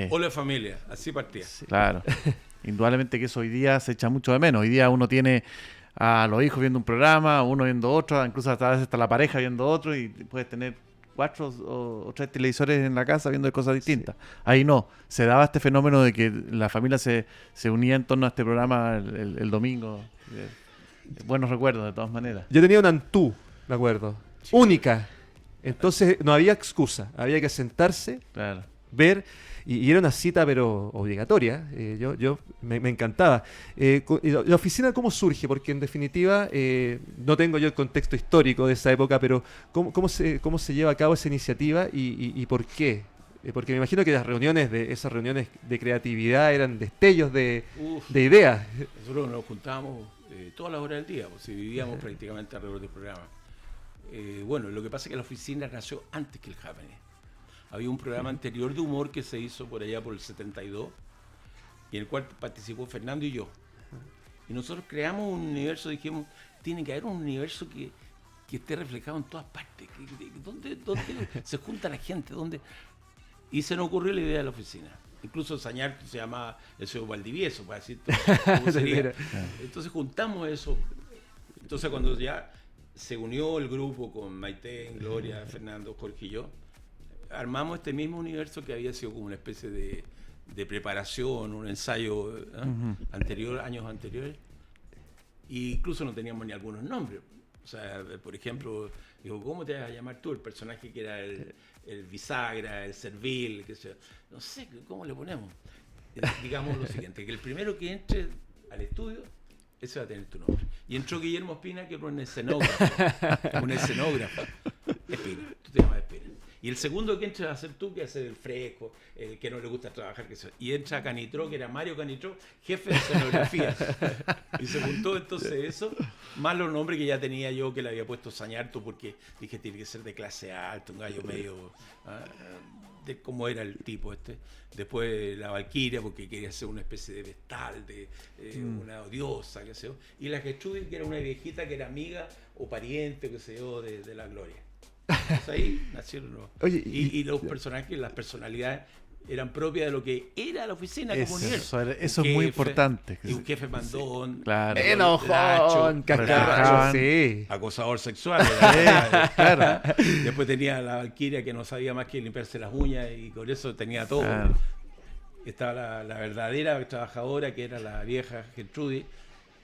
Hola familia, así partía. Sí, claro. Indudablemente que eso hoy día se echa mucho de menos. Hoy día uno tiene a los hijos viendo un programa, uno viendo otro, incluso hasta a veces está la pareja viendo otro, y puedes tener 4 o 3 televisores en la casa viendo cosas distintas. Sí. Ahí no, se daba este fenómeno de que la familia se unía en torno a este programa el domingo. Buenos recuerdos, de todas maneras. Yo tenía una Antú, me acuerdo, única. Entonces no había excusa, había que sentarse, claro, ver, y era una cita pero obligatoria. Yo me encantaba. ¿La oficina cómo surge? Porque en definitiva no tengo yo el contexto histórico de esa época, pero ¿cómo se lleva a cabo esa iniciativa y por qué? Porque me imagino que esas reuniones de creatividad eran destellos de ideas. Nosotros nos juntábamos todas las horas del día, pues, si vivíamos prácticamente alrededor del programa. Bueno, lo que pasa es que la oficina nació antes que el Happening. Había un programa anterior de humor que se hizo por allá por el 72, y en el cual participó Fernando y yo. Y nosotros creamos un universo, dijimos, tiene que haber un universo que esté reflejado en todas partes. ¿Dónde se junta la gente? Y se nos ocurrió la idea de la oficina. Incluso Sañarto se llamaba el señor Valdivieso, para decir cómo sería. Entonces juntamos eso. Entonces cuando ya se unió el grupo con Maite, Gloria, Fernando, Jorge y yo, armamos este mismo universo que había sido como una especie de preparación, un ensayo anterior, años anteriores. E incluso no teníamos ni algunos nombres. O sea, por ejemplo, digo, ¿cómo te vas a llamar tú? El personaje que era el bisagra, el servil, qué sé yo. No sé, ¿cómo le ponemos? Digamos lo siguiente, que el primero que entre al estudio, ese va a tener tu nombre. Y entró Guillermo Espina, que era un escenógrafo. Espina, tú te llamas Espina. Y el segundo que entra va a ser tú, que va a ser el fresco, el que no le gusta trabajar. Y entra Canitró, que era Mario Canitró, jefe de escenografía. Y se juntó entonces eso, más los nombres que ya tenía yo, que le había puesto Sañarto, porque dije, tiene que ser de clase alta, un gallo medio... de cómo era el tipo este. Después la Valquiria, porque quería ser una especie de vestal, de una diosa, qué sé yo. Y la Gertrudis, que era una viejita que era amiga o pariente, qué sé yo, de la Gloria. Entonces ahí nacieron los... Oye, y los personajes, las personalidades eran propias de lo que era la oficina como universo. Eso es muy importante. Y un jefe mandón, Claro. Enojón, cascarracho, sí. acosador sexual. Claro. Después tenía la Valquiria, que no sabía más que limpiarse las uñas, y con eso tenía todo. Claro. Estaba la verdadera trabajadora, que era la vieja Gertrudis,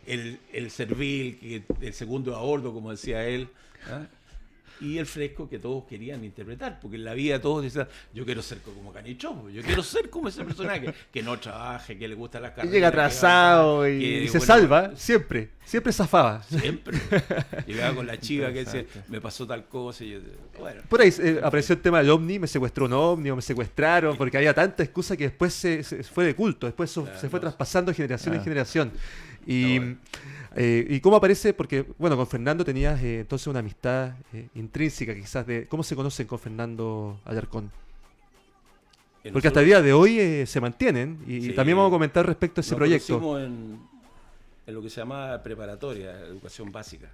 el servil, el segundo a bordo, como decía él, ¿ah? Y el fresco, que todos querían interpretar, porque en la vida todos decían, yo quiero ser como Canitró, yo quiero ser como ese personaje, que no trabaje, que le gustan las Y carreras. llega atrasado y se salva, siempre zafaba. Siempre. Llegaba con la chiva que decía, me pasó tal cosa. Y yo, bueno. Por ahí apareció el tema del ovni, me secuestró un ovni o me secuestraron, porque había tanta excusa que después se fue de culto, después eso se fue traspasando de generación en generación. Y cómo aparece, porque bueno, con Fernando tenías entonces una amistad intrínseca quizás de cómo se conocen con Fernando Alarcón. Porque hasta el día de hoy se mantienen y Sí. también vamos a comentar respecto a ese Nos proyecto. conocimos en lo que se llama preparatoria, educación básica.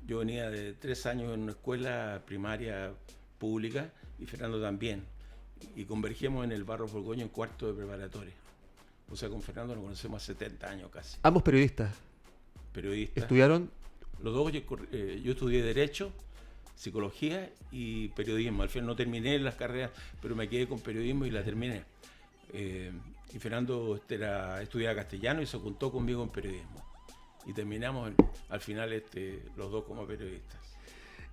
Yo venía de 3 años en una escuela primaria pública y Fernando también. Y convergimos en el Barro Borgoño en cuarto de preparatoria. O sea, con Fernando nos conocemos hace 70 años casi. Ambos periodistas Periodistas. estudiaron. Los dos, yo estudié Derecho, Psicología y Periodismo. Al final no terminé las carreras, pero me quedé con Periodismo y la terminé. Y Fernando estudiaba Castellano y se juntó conmigo en Periodismo. Y terminamos al final los dos como periodistas.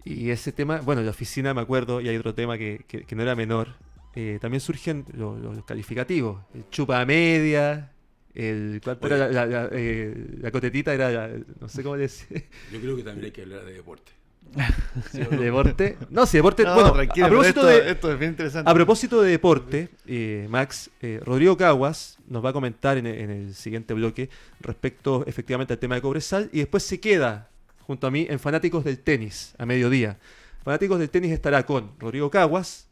Y ese tema, bueno, la oficina me acuerdo, y hay otro tema que no era menor. También surgen los calificativos. El chupa a media, ¿cuánto era la cotetita? Era, no sé cómo decir. Yo creo que también hay que hablar de deporte. ¿Sí, o no? ¿Deporte? No, sí, deporte. No, bueno, tranquilo, a propósito pero de... esto es bien interesante. A propósito de deporte, Max, Rodrigo Caguas nos va a comentar en el siguiente bloque respecto efectivamente al tema de Cobresal y después se queda junto a mí en Fanáticos del Tenis a mediodía. Fanáticos del Tenis estará con Rodrigo Caguas,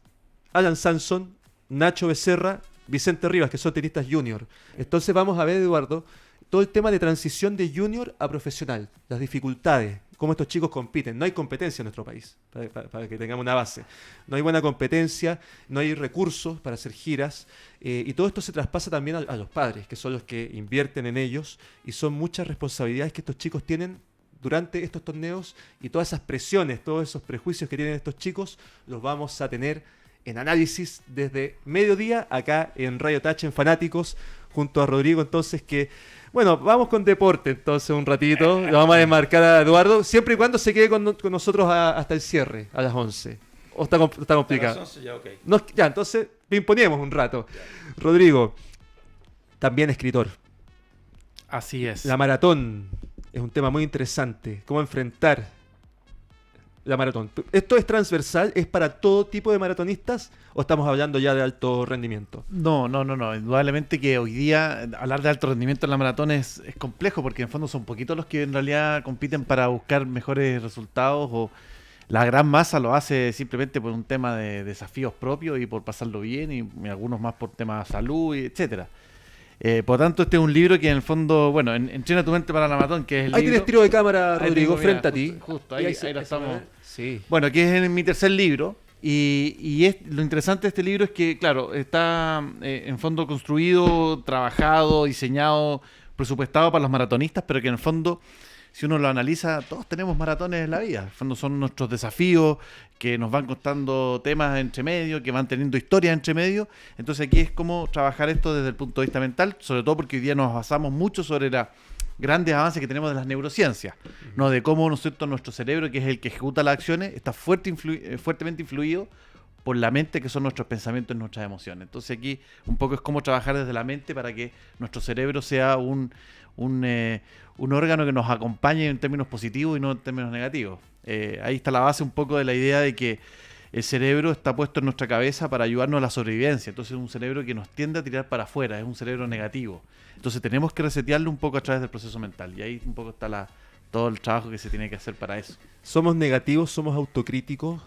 Alan Sanson, Nacho Becerra, Vicente Rivas, que son tenistas junior. Entonces vamos a ver, Eduardo, todo el tema de transición de junior a profesional, las dificultades, cómo estos chicos compiten. No hay competencia en nuestro país, para que tengamos una base. No hay buena competencia, no hay recursos para hacer giras, y todo esto se traspasa también a los padres, que son los que invierten en ellos, y son muchas responsabilidades que estos chicos tienen durante estos torneos, y todas esas presiones, todos esos prejuicios que tienen estos chicos, los vamos a tener en análisis desde mediodía, acá en Radio Touch, en Fanáticos, junto a Rodrigo, entonces que... Bueno, vamos con deporte entonces un ratito. Lo vamos a desmarcar a Eduardo, siempre y cuando se quede con nosotros hasta el cierre, a las 11. ¿O está complicado? A las 11 ya, ok. Ya, entonces imponemos un rato. Rodrigo, también escritor. Así es. La maratón es un tema muy interesante. Cómo enfrentar la maratón. ¿Esto es transversal? ¿Es para todo tipo de maratonistas? ¿O estamos hablando ya de alto rendimiento? No. Indudablemente que hoy día hablar de alto rendimiento en la maratón es complejo porque en el fondo son poquitos los que en realidad compiten para buscar mejores resultados o la gran masa lo hace simplemente por un tema de desafíos propios y por pasarlo bien y algunos más por temas de salud, y etcétera. Por tanto, este es un libro que en el fondo, bueno, Entrena tu mente para la maratón, que es el Ahí libro. tienes tiro de cámara, Ahí Rodrigo, tengo, mira, frente a ti. Justo, Y ahí se- lo se va a estamos. ver. Sí. Bueno, que es en mi tercer libro. Lo interesante de este libro es que, claro, está en fondo construido, trabajado, diseñado, presupuestado para los maratonistas, pero que en el fondo, si uno lo analiza, todos tenemos maratones en la vida. En el fondo son nuestros desafíos que nos van costando temas entre medio, que van teniendo historias entre medio. Entonces aquí es como trabajar esto desde el punto de vista mental, sobre todo porque hoy día nos basamos mucho sobre los grandes avances que tenemos de las neurociencias, ¿no? De cómo, ¿no es cierto?, nuestro cerebro, que es el que ejecuta las acciones, está fuertemente influido por la mente, que son nuestros pensamientos y nuestras emociones. Entonces aquí un poco es cómo trabajar desde la mente para que nuestro cerebro sea un órgano que nos acompañe en términos positivos y no en términos negativos. Ahí está la base un poco de la idea de que el cerebro está puesto en nuestra cabeza para ayudarnos a la sobrevivencia. Entonces es un cerebro que nos tiende a tirar para afuera, es un cerebro negativo. Entonces tenemos que resetearlo un poco a través del proceso mental. Y ahí un poco está todo el trabajo que se tiene que hacer para eso. Somos negativos, somos autocríticos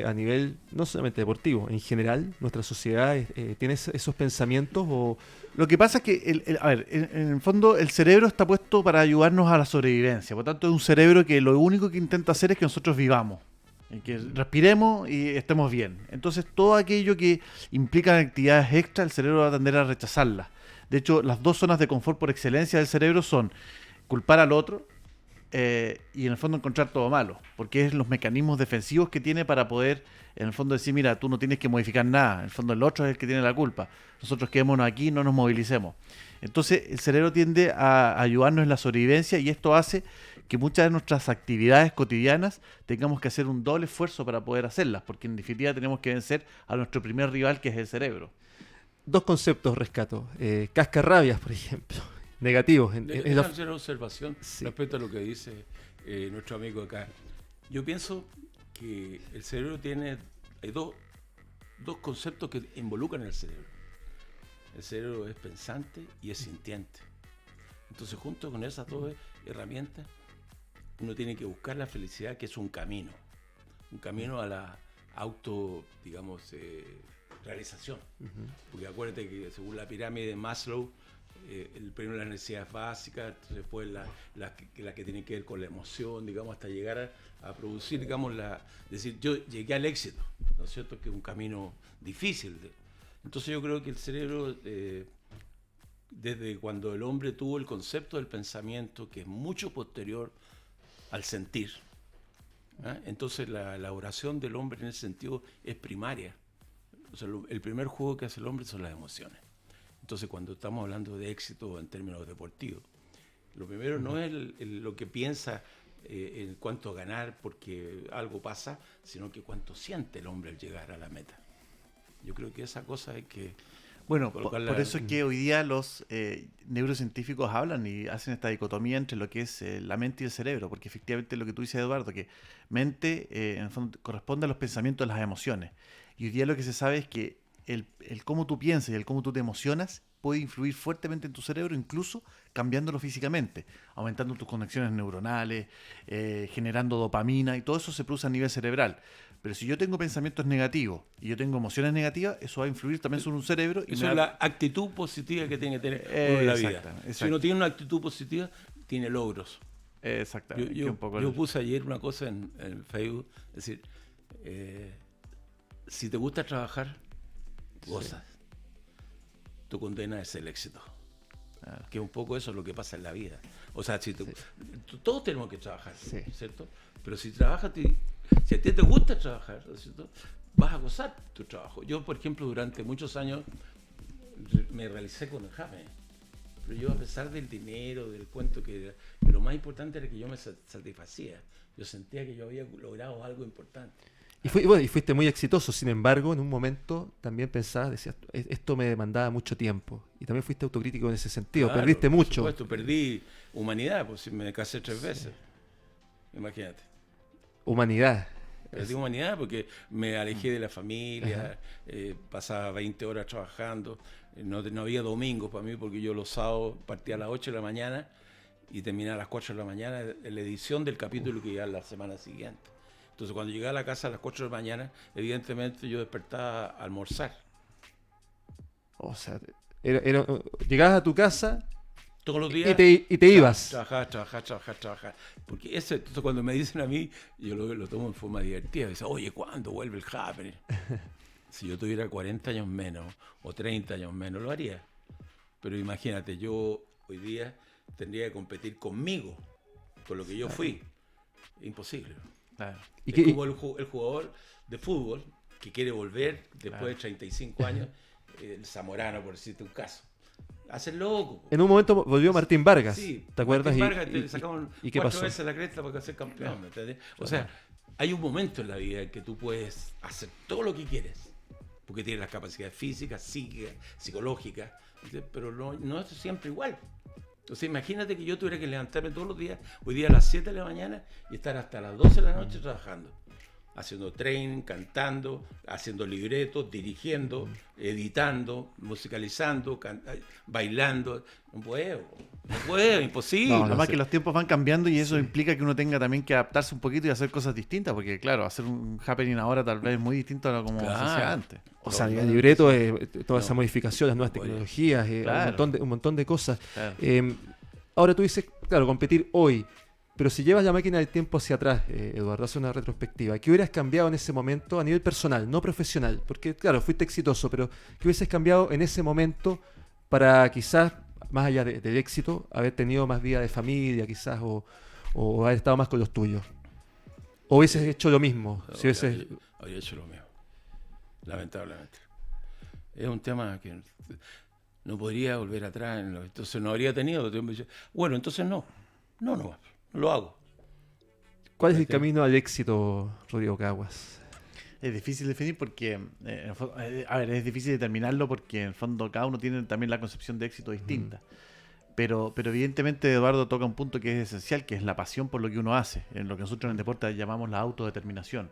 a nivel no solamente deportivo, en general, nuestra sociedad tiene esos pensamientos o... Lo que pasa es que, en el fondo el cerebro está puesto para ayudarnos a la sobrevivencia. Por tanto, es un cerebro que lo único que intenta hacer es que nosotros vivamos, que respiremos y estemos bien. Entonces, todo aquello que implica actividades extra, el cerebro va a tender a rechazarlas. De hecho, las dos zonas de confort por excelencia del cerebro son culpar al otro y en el fondo encontrar todo malo, porque es los mecanismos defensivos que tiene para poder en el fondo decir, mira, tú no tienes que modificar nada, en el fondo el otro es el que tiene la culpa, nosotros quedémonos aquí, no nos movilicemos. Entonces el cerebro tiende a ayudarnos en la sobrevivencia y esto hace que muchas de nuestras actividades cotidianas tengamos que hacer un doble esfuerzo para poder hacerlas, porque en definitiva tenemos que vencer a nuestro primer rival, que es el cerebro. Dos conceptos rescato. Cascarrabias, por ejemplo. Negativos. Déjame hacer una observación Sí. respecto a lo que dice nuestro amigo acá. Yo pienso que el cerebro hay dos conceptos que involucran el cerebro. El cerebro es pensante y es sintiente. Entonces, junto con esas dos herramientas, uno tiene que buscar la felicidad, que es un camino a la realización. Porque acuérdate que según la pirámide de Maslow, el primero las necesidades básicas, después la que tiene que ver con la emoción, digamos, hasta llegar a producir, digamos, decir, yo llegué al éxito, ¿no es cierto? Que es un camino difícil. Entonces yo creo que el cerebro, desde cuando el hombre tuvo el concepto del pensamiento, que es mucho posterior al sentir, entonces la elaboración del hombre en ese sentido es primaria. O sea, el primer juego que hace el hombre son las emociones. Entonces, cuando estamos hablando de éxito en términos deportivos, lo primero no es lo que piensa en cuanto a ganar porque algo pasa, sino que cuánto siente el hombre al llegar a la meta. Yo creo que esa cosa hay que... Bueno, por eso es que hoy día los neurocientíficos hablan y hacen esta dicotomía entre lo que es la mente y el cerebro, porque efectivamente lo que tú dices, Eduardo, que mente en el fondo corresponde a los pensamientos, a las emociones. Y hoy día lo que se sabe es que el cómo tú piensas y el cómo tú te emocionas puede influir fuertemente en tu cerebro, incluso cambiándolo físicamente, aumentando tus conexiones neuronales, generando dopamina, y todo eso se produce a nivel cerebral. Pero si yo tengo pensamientos negativos y yo tengo emociones negativas, eso va a influir también sobre un cerebro. Eso es la actitud positiva que tiene que tener uno en la vida. Exacto. Si uno tiene una actitud positiva, tiene logros. Exactamente. Yo puse ayer una cosa en Facebook, es decir, si te gusta trabajar, gozas. Tu condena es el éxito. Que un poco eso es lo que pasa en la vida. O sea, todos tenemos que trabajar, ¿cierto? Pero si trabajas, si a ti te gusta trabajar, ¿cierto?, vas a gozar tu trabajo. Yo, por ejemplo, durante muchos años me realicé con el Jaime. Pero yo, a pesar del dinero, del cuento, que lo más importante era que yo me satisfacía. Yo sentía que yo había logrado algo importante. Y fuiste muy exitoso, sin embargo, en un momento también pensabas, decías, esto me demandaba mucho tiempo. Y también fuiste autocrítico en ese sentido, Claro, perdiste mucho. Por supuesto, perdí humanidad, pues si me casé 3 veces. Imagínate. Humanidad. Perdí humanidad porque me alejé de la familia, pasaba 20 horas trabajando, no había domingos para mí porque yo los sábados partía a las 8 de la mañana y terminaba a las 4 de la mañana en la edición del capítulo que iba la semana siguiente. Entonces cuando llegaba a la casa a las 4 de la mañana, evidentemente yo despertaba a almorzar. O sea, llegabas a tu casa Todos los días. y te ibas. Trabajar. Porque entonces cuando me dicen a mí, yo lo tomo en forma divertida. Dice, oye, ¿cuándo vuelve el Happening? Si yo tuviera 40 años menos o 30 años menos, lo haría. Pero imagínate, yo hoy día tendría que competir conmigo, con lo que yo fui. Imposible. Claro. Es como el jugador de fútbol que quiere volver después de 35 años, el Zamorano, por decirte un caso. Hacen loco. En un momento volvió Martín Vargas, Sí, ¿te acuerdas? Martín Vargas le sacaron ¿y qué 4 pasó? veces la cresta para ser campeón, ¿me entiendes? O sea, hay un momento en la vida en que tú puedes hacer todo lo que quieres, porque tienes las capacidades físicas, psíquicas, psicológicas, ¿entiendes? Pero no es siempre igual. Entonces imagínate que yo tuviera que levantarme todos los días, hoy día a las 7 de la mañana y estar hasta las 12 de la noche trabajando, haciendo training, cantando, haciendo libretos, dirigiendo, editando, musicalizando, bailando. No puedo, imposible. No, además que los tiempos van cambiando y eso implica que uno tenga también que adaptarse un poquito y hacer cosas distintas, porque claro, hacer un happening ahora tal vez es muy distinto a como se hacía antes. O sea, el libreto, todas esas modificaciones, nuevas tecnologías, Claro. un montón de cosas. Claro. Ahora tú dices, claro, competir hoy, pero si llevas la máquina del tiempo hacia atrás, Eduardo, hace una retrospectiva, ¿qué hubieras cambiado en ese momento a nivel personal, no profesional? Porque, claro, fuiste exitoso, pero ¿qué hubieses cambiado en ese momento para quizás, más allá del éxito, haber tenido más vida de familia, quizás, o haber estado más con los tuyos? ¿O hubieses hecho lo mismo? Si hubieses... Habría hecho lo mismo, lamentablemente. Es un tema que no podría volver atrás, entonces no habría tenido. Bueno, entonces no lo hago. ¿Cuál es el camino al éxito, Rodrigo Caguas? Es difícil definir porque, es difícil determinarlo porque en el fondo cada uno tiene también la concepción de éxito distinta. Pero evidentemente Eduardo toca un punto que es esencial, que es la pasión por lo que uno hace, en lo que nosotros en el deporte llamamos la autodeterminación.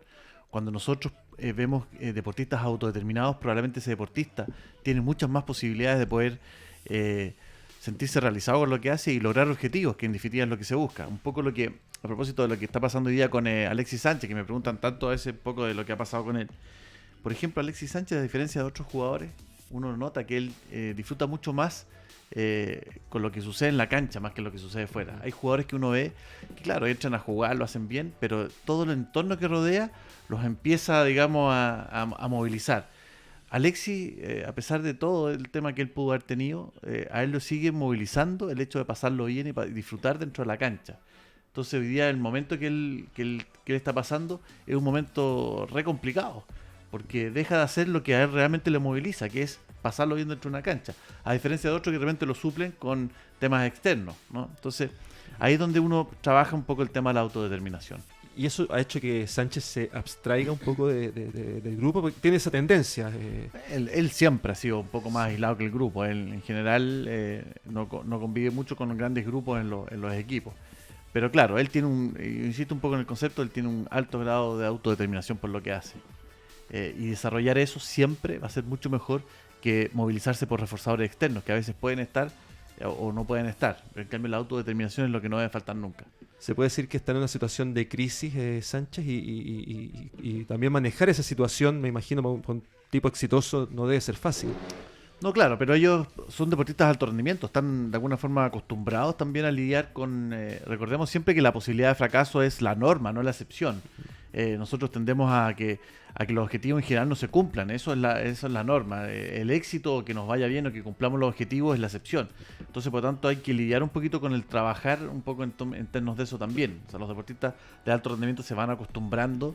Cuando nosotros vemos deportistas autodeterminados, probablemente ese deportista tiene muchas más posibilidades de poder sentirse realizado con lo que hace y lograr objetivos, que en definitiva es lo que se busca. Un poco lo que, a propósito de lo que está pasando hoy día con Alexis Sánchez, que me preguntan tanto a veces un poco de lo que ha pasado con él. Por ejemplo, Alexis Sánchez, a diferencia de otros jugadores, uno nota que él disfruta mucho más con lo que sucede en la cancha más que lo que sucede fuera. Hay jugadores que uno ve que, claro, entran a jugar, lo hacen bien, pero todo el entorno que rodea los empieza, digamos, a movilizar. Alexis, a pesar de todo el tema que él pudo haber tenido, a él lo sigue movilizando el hecho de pasarlo bien y disfrutar dentro de la cancha. Entonces hoy día el momento que él está pasando es un momento re complicado, porque deja de hacer lo que a él realmente le moviliza, que es pasarlo bien dentro de una cancha, a diferencia de otros que de repente lo suplen con temas externos, ¿no? Entonces ahí es donde uno trabaja un poco el tema de la autodeterminación. Y eso ha hecho que Sánchez se abstraiga un poco del grupo, porque tiene esa tendencia. Él siempre ha sido un poco más aislado que el grupo. Él en general no convive mucho con grandes grupos en los equipos. Pero claro, él tiene insisto un poco en el concepto, él tiene un alto grado de autodeterminación por lo que hace. Y desarrollar eso siempre va a ser mucho mejor que movilizarse por reforzadores externos, que a veces pueden estar o no pueden estar. Pero en cambio la autodeterminación es lo que no debe faltar nunca. Se puede decir que está en una situación de crisis Sánchez y también manejar esa situación, me imagino, para un tipo exitoso no debe ser fácil. No, claro, pero ellos son deportistas de alto rendimiento, están de alguna forma acostumbrados también a lidiar con... recordemos siempre que la posibilidad de fracaso es la norma, no la excepción. Nosotros tendemos a que los objetivos en general no se cumplan, eso es la norma. El éxito, que nos vaya bien o que cumplamos los objetivos es la excepción. Entonces, por lo tanto, hay que lidiar un poquito con el trabajar un poco en términos de eso también. O sea, los deportistas de alto rendimiento se van acostumbrando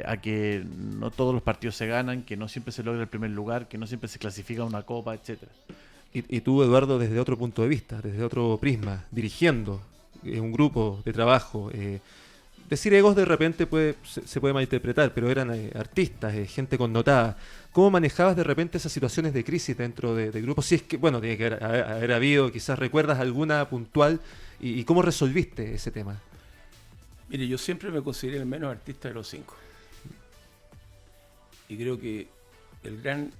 a que no todos los partidos se ganan, que no siempre se logra el primer lugar, que no siempre se clasifica una copa, etcétera. Y tú, Eduardo, desde otro punto de vista, desde otro prisma, dirigiendo un grupo de trabajo, decir egos de repente se puede malinterpretar, pero eran artistas, gente connotada. ¿Cómo manejabas de repente esas situaciones de crisis dentro de grupos? Si es que, bueno, tiene que haber habido, quizás recuerdas alguna puntual, y cómo resolviste ese tema. Mire, yo siempre me consideré el menos artista de los 5. Y creo que el gran,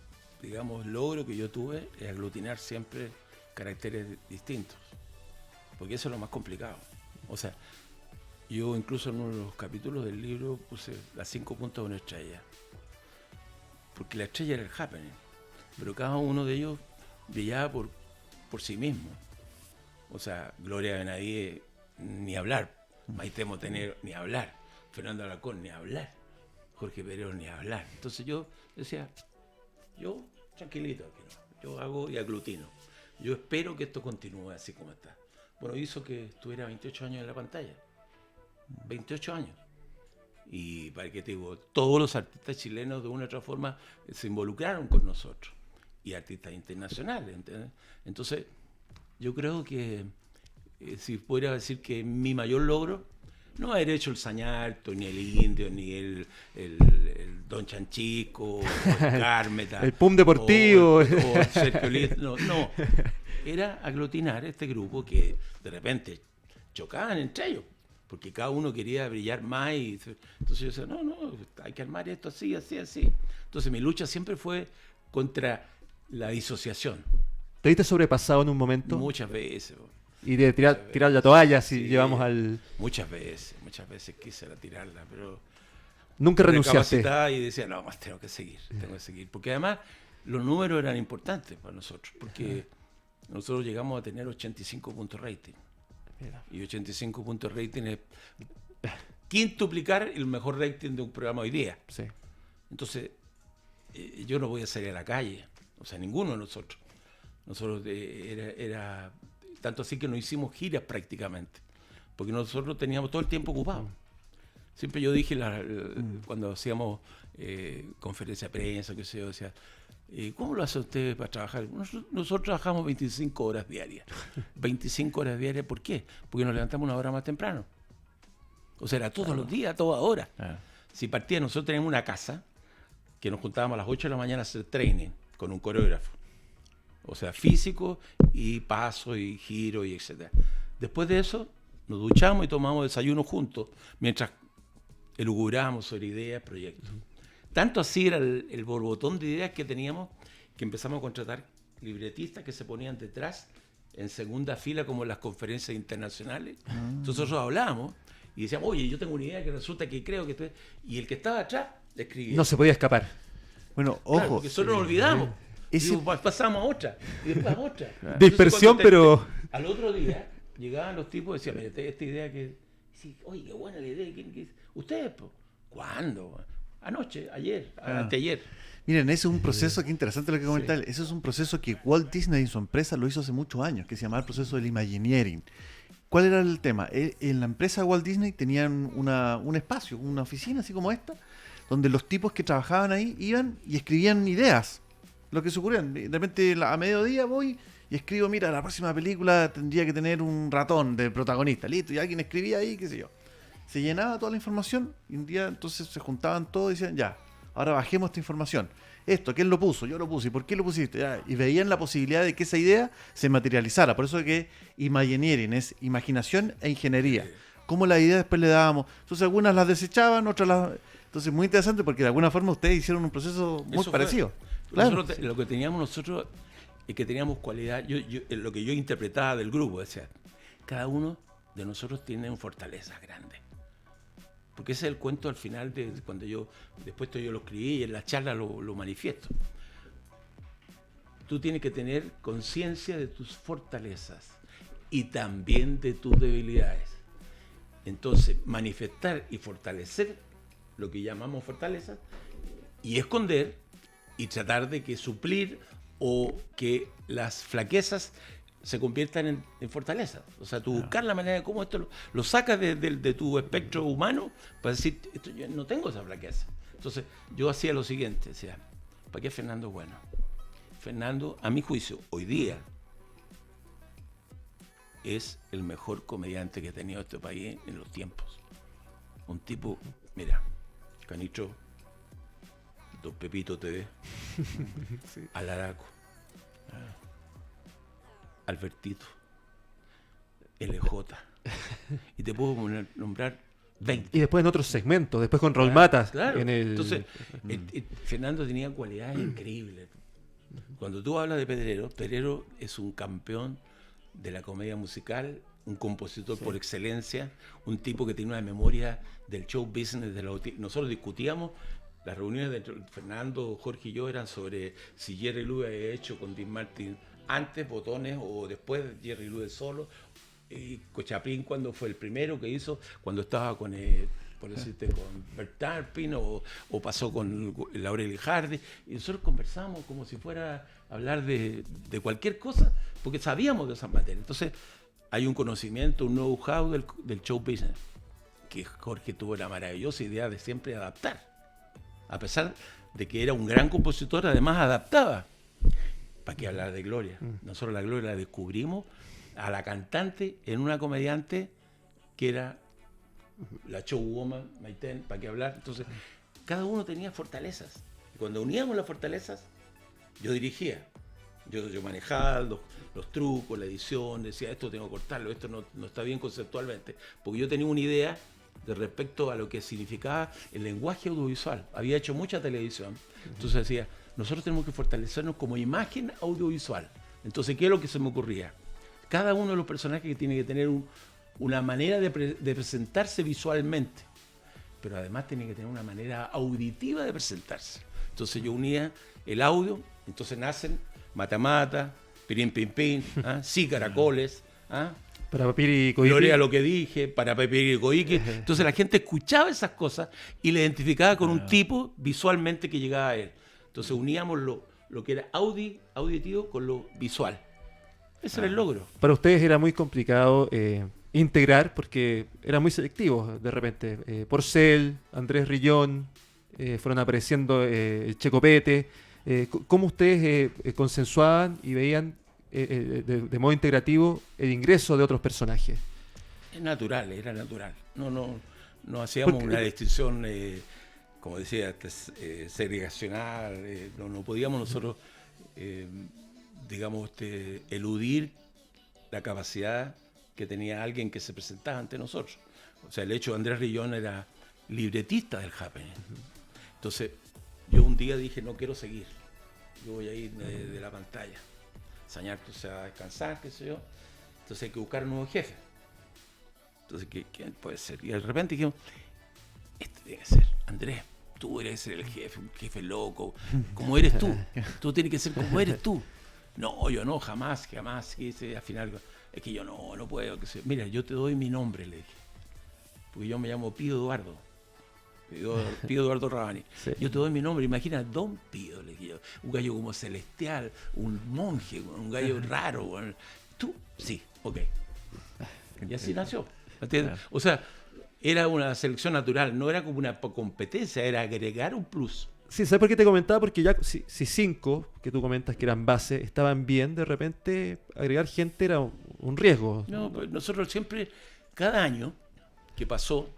digamos, logro que yo tuve es aglutinar siempre caracteres distintos. Porque eso es lo más complicado. O sea, yo incluso en uno de los capítulos del libro puse las 5 puntos de una estrella. Porque la estrella era el happening. Pero cada uno de ellos brillaba por sí mismo. O sea, Gloria Benadí, ni hablar. Maite Montenegro, ni hablar. Fernando Alarcón, ni hablar. Jorge Perero, ni hablar. Entonces yo decía, yo tranquilito, yo hago y aglutino. Yo espero que esto continúe así como está. Bueno, hizo que estuviera 28 años en la pantalla. 28 años. Y para qué te digo, todos los artistas chilenos de una u otra forma se involucraron con nosotros. Y artistas internacionales, ¿entiendes? Entonces, yo creo que si pudiera decir que mi mayor logro no haber hecho el Sañalto, ni el Indio, ni el Don Chanchico, o el Cármeta. El PUM Deportivo. O el Sergio Liz, no. Era aglutinar este grupo que de repente chocaban entre ellos, porque cada uno quería brillar más. Entonces yo decía, no, hay que armar esto así. Entonces mi lucha siempre fue contra la disociación. ¿Te viste sobrepasado en un momento? Muchas veces. Y de tirar la toalla si Sí, llevamos al... Muchas veces quise tirarla, pero... Nunca renunciaste. Y decía, no, más tengo que seguir. Porque además los números eran importantes para nosotros, porque nosotros llegamos a tener 85 puntos rating. Y 85 puntos rating es quintuplicar el mejor rating de un programa hoy día. Sí. Entonces, yo no voy a salir a la calle, o sea, ninguno de nosotros. Nosotros era tanto así que no hicimos giras prácticamente, porque nosotros teníamos todo el tiempo ocupado. Siempre yo dije, cuando hacíamos conferencia de prensa, qué sé yo, decía, ¿cómo lo hace usted para trabajar? Nosotros trabajamos 25 horas diarias. 25 horas diarias, ¿por qué? Porque nos levantamos una hora más temprano. O sea, era todos los días, a toda hora. Si partía, nosotros teníamos una casa que nos juntábamos a las 8 de la mañana a hacer training con un coreógrafo. O sea, físico y paso y giro y etcétera. Después de eso, nos duchamos y tomamos desayuno juntos mientras elucubrábamos sobre ideas, proyectos. Tanto así era el borbotón de ideas que teníamos que empezamos a contratar libretistas que se ponían detrás en segunda fila como en las conferencias internacionales. Entonces nosotros hablábamos y decíamos, oye, yo tengo una idea que resulta que creo que esto es... Y el que estaba atrás le escribía. No se podía escapar. Bueno, Claro, ojo. porque nosotros nos olvidamos. Ese- Digo, pasamos a otra, y después a otra. Dispersión, Entonces, cuando pero... al otro día llegaban los tipos y decían, mira, esta idea que... Sí, oye, qué buena la idea. ¿Ustedes? Po? ¿Cuándo? Anoche, ayer, anteayer. Miren, ese es un proceso que interesante lo que comentar. Ese es un proceso que Walt Disney y su empresa lo hizo hace muchos años, que se llamaba el proceso del Imagineering. ¿Cuál era el tema? En la empresa Walt Disney tenían un espacio, una oficina así como esta, donde los tipos que trabajaban ahí iban y escribían ideas, lo que se ocurrían. De repente a mediodía voy y escribo, mira, la próxima película tendría que tener un ratón de protagonista, listo, y alguien escribía ahí, qué sé yo. Se llenaba toda la información y un día entonces se juntaban todos y decían, ya, ahora bajemos esta información. Esto, ¿quién lo puso? Yo lo puse. ¿Y por qué lo pusiste? Ya, y veían la posibilidad de que esa idea se materializara. Por eso es que Imagineering es imaginación e ingeniería. Cómo las ideas después le dábamos. Entonces algunas las desechaban, otras las... Entonces muy interesante porque de alguna forma ustedes hicieron un proceso muy Eso parecido. fue. Claro. Nosotros, lo que teníamos nosotros es que teníamos cualidad. Lo que yo interpretaba del grupo, decía, cada uno de nosotros tiene una fortaleza grande. Porque ese es el cuento al final de cuando después yo lo escribí y en la charla lo manifiesto. Tú tienes que tener conciencia de tus fortalezas y también de tus debilidades. Entonces, manifestar y fortalecer lo que llamamos fortaleza y esconder y tratar de que suplir o que las flaquezas se conviertan en fortaleza. O sea, tú buscar la manera de cómo esto lo sacas de tu espectro humano para decir, yo no tengo esa flaqueza. Entonces, yo hacía lo siguiente, decía, ¿para qué Fernando es bueno? Fernando, a mi juicio, hoy día, es el mejor comediante que ha tenido este país en los tiempos. Un tipo, mira, Canicho, Don Pepito TV, Alaraco, Albertito, LJ, y te puedo nombrar 20. Y después en otros segmentos, después con Raúl Claro, Matas. claro. En el... Entonces, Fernando tenía cualidades increíbles. Cuando tú hablas de Pedrero, Pedrero es un campeón de la comedia musical, un compositor por excelencia, un tipo que tiene una memoria del show business. Nosotros discutíamos, las reuniones de Fernando, Jorge y yo eran sobre si Jerry Lewis había hecho con Dean Martin antes Botones o después Jerry Lewis solo. Y Cochaplin cuando fue el primero que hizo, cuando estaba con por decirte, con Bert Tarpin o pasó con Laurel y Hardy, y nosotros conversamos como si fuera a hablar de cualquier cosa, porque sabíamos de esas materias. Entonces hay un conocimiento, un know-how del show business, que Jorge tuvo la maravillosa idea de siempre adaptar, a pesar de que era un gran compositor, además adaptaba. ¿Para qué hablar de Gloria? Nosotros la Gloria la descubrimos a la cantante en una comediante que era la showwoman, Maiten, ¿para qué hablar? Entonces, cada uno tenía fortalezas. Y cuando uníamos las fortalezas, yo dirigía. Yo manejaba los trucos, la edición, decía, esto tengo que cortarlo, esto no está bien conceptualmente. Porque yo tenía una idea de respecto a lo que significaba el lenguaje audiovisual. Había hecho mucha televisión. Entonces decía, nosotros tenemos que fortalecernos como imagen audiovisual. Entonces, ¿qué es lo que se me ocurría? Cada uno de los personajes que tiene que tener una manera de presentarse visualmente, pero además tiene que tener una manera auditiva de presentarse. Entonces yo unía el audio, entonces nacen Mata, Pirín Pim Pim, Sí Caracoles, Para Papiri y Coiqui. Gloria lo que dije, para Papiri y Coiqui. Entonces la gente escuchaba esas cosas y le identificaba con un tipo visualmente que llegaba a él. Entonces uníamos lo que era auditivo con lo visual. Ese era el logro. Para ustedes era muy complicado integrar porque eran muy selectivos de repente. Porcel, Andrés Rillón, fueron apareciendo el Checo Pete. ¿Cómo ustedes consensuaban y veían de modo integrativo el ingreso de otros personajes? Era natural. No hacíamos una distinción, como decía, segregacional. No podíamos nosotros, digamos, eludir la capacidad que tenía alguien que se presentaba ante nosotros. O sea, el hecho de Andrés Rillón era libretista del Happening. Entonces, yo un día dije, no quiero seguir. Yo voy a ir de la pantalla. Sañarto se va a descansar, qué sé yo. Entonces hay que buscar un nuevo jefe. Entonces, ¿quién puede ser? Y de repente dijimos, este tiene que ser Andrés. Tú eres ser el jefe, un jefe loco. Como eres tú. Tú tienes que ser como eres tú. No, yo no, jamás. Al final, es que yo no puedo. Mira, yo te doy mi nombre, le dije. Porque yo me llamo Pío Eduardo. Pío Eduardo Rabani. Sí. Yo te doy mi nombre, imagina, Don Pío, le dije yo. Un gallo como celestial, un monje, un gallo raro. Tú, sí, ok. Y así nació. O sea, era una selección natural, no era como una competencia, era agregar un plus. Sí, ¿sabes por qué te comentaba? Porque ya si 5, que tú comentas que eran base, estaban bien, de repente agregar gente era un riesgo. No, pues nosotros siempre, cada año que pasó,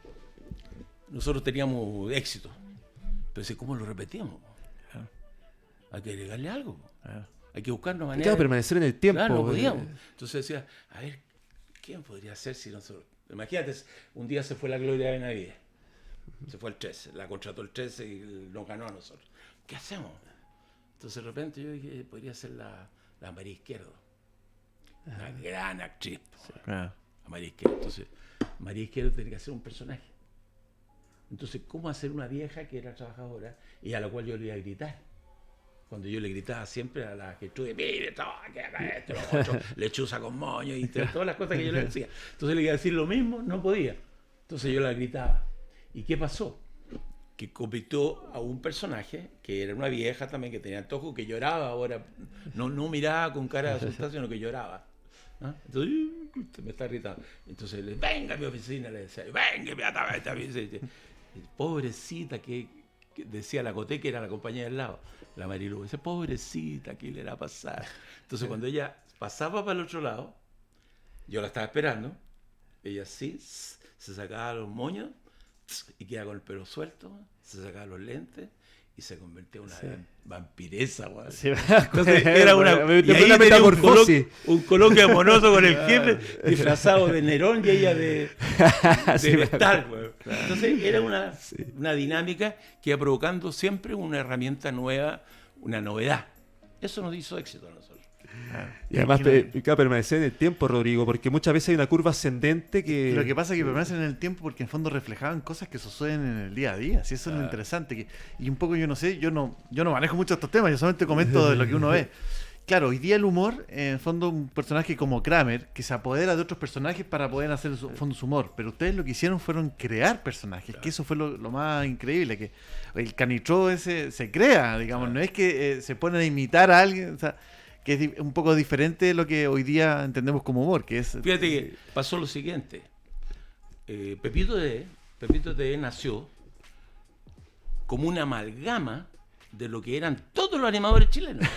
nosotros teníamos éxito. Pero ¿cómo lo repetíamos? Hay que agregarle algo. Hay que buscar una manera. Claro, permanecer en el tiempo. Claro, no podíamos. Entonces decía, a ver, ¿quién podría ser si nosotros? Imagínate, un día se fue la Gloria de Benavides. Se fue el 13, la contrató el 13 y nos ganó a nosotros. ¿Qué hacemos? Entonces de repente yo dije, podría ser la María Izquierdo. Una gran actriz. La María Izquierdo. Entonces, María Izquierdo tenía que ser un personaje. Entonces, ¿cómo hacer una vieja que era trabajadora y a la cual yo le iba a gritar? Cuando yo le gritaba siempre a la Gertrude, mire, que haga esto, lo otro, lechuza con moño y todas las cosas que yo le decía. Entonces le iba a decir lo mismo, no podía. Entonces yo la gritaba. ¿Y qué pasó? Que compitió a un personaje que era una vieja también, que tenía antojo, que lloraba ahora. No miraba con cara de asustada, sino que lloraba. Entonces, me está irritando. Entonces, venga a mi oficina, le decía, venga inmediatamente a mi oficina. Pobrecita, que decía la Coté, que era la compañía del lado, la Marilu, dice, pobrecita, ¿qué le era a pasar? Entonces, cuando ella pasaba para el otro lado, yo la estaba esperando, ella sí, se sacaba los moños y quedaba con el pelo suelto, se sacaba los lentes y se convirtió en una Sí. vampiresa, weón. Sí, Entonces era una, me- y ahí una tenía metamorfosis. un coloquio amoroso con el jefe, disfrazado de Nerón y ella de Sí, Vestal, weón. Entonces era una dinámica que iba provocando siempre una herramienta nueva, una novedad. Eso nos hizo éxito a nosotros. Y además permanecer en el tiempo, Rodrigo, porque muchas veces hay una curva ascendente que... Lo que pasa es que permanecen en el tiempo porque en fondo reflejaban cosas que suceden en el día a día. Sí, eso es lo interesante. Y un poco yo no sé, yo no manejo mucho estos temas, yo solamente comento de lo que uno ve. Claro, hoy día el humor, en el fondo un personaje como Kramer, que se apodera de otros personajes para poder hacer su humor. Pero ustedes lo que hicieron fueron crear personajes, que eso fue lo más increíble, que el Canitró ese se crea, digamos, no es que se ponen a imitar a alguien, o sea, que es un poco diferente de lo que hoy día entendemos como humor, que es... Fíjate que pasó lo siguiente. Pepito de nació como una amalgama de lo que eran todos los animadores chilenos.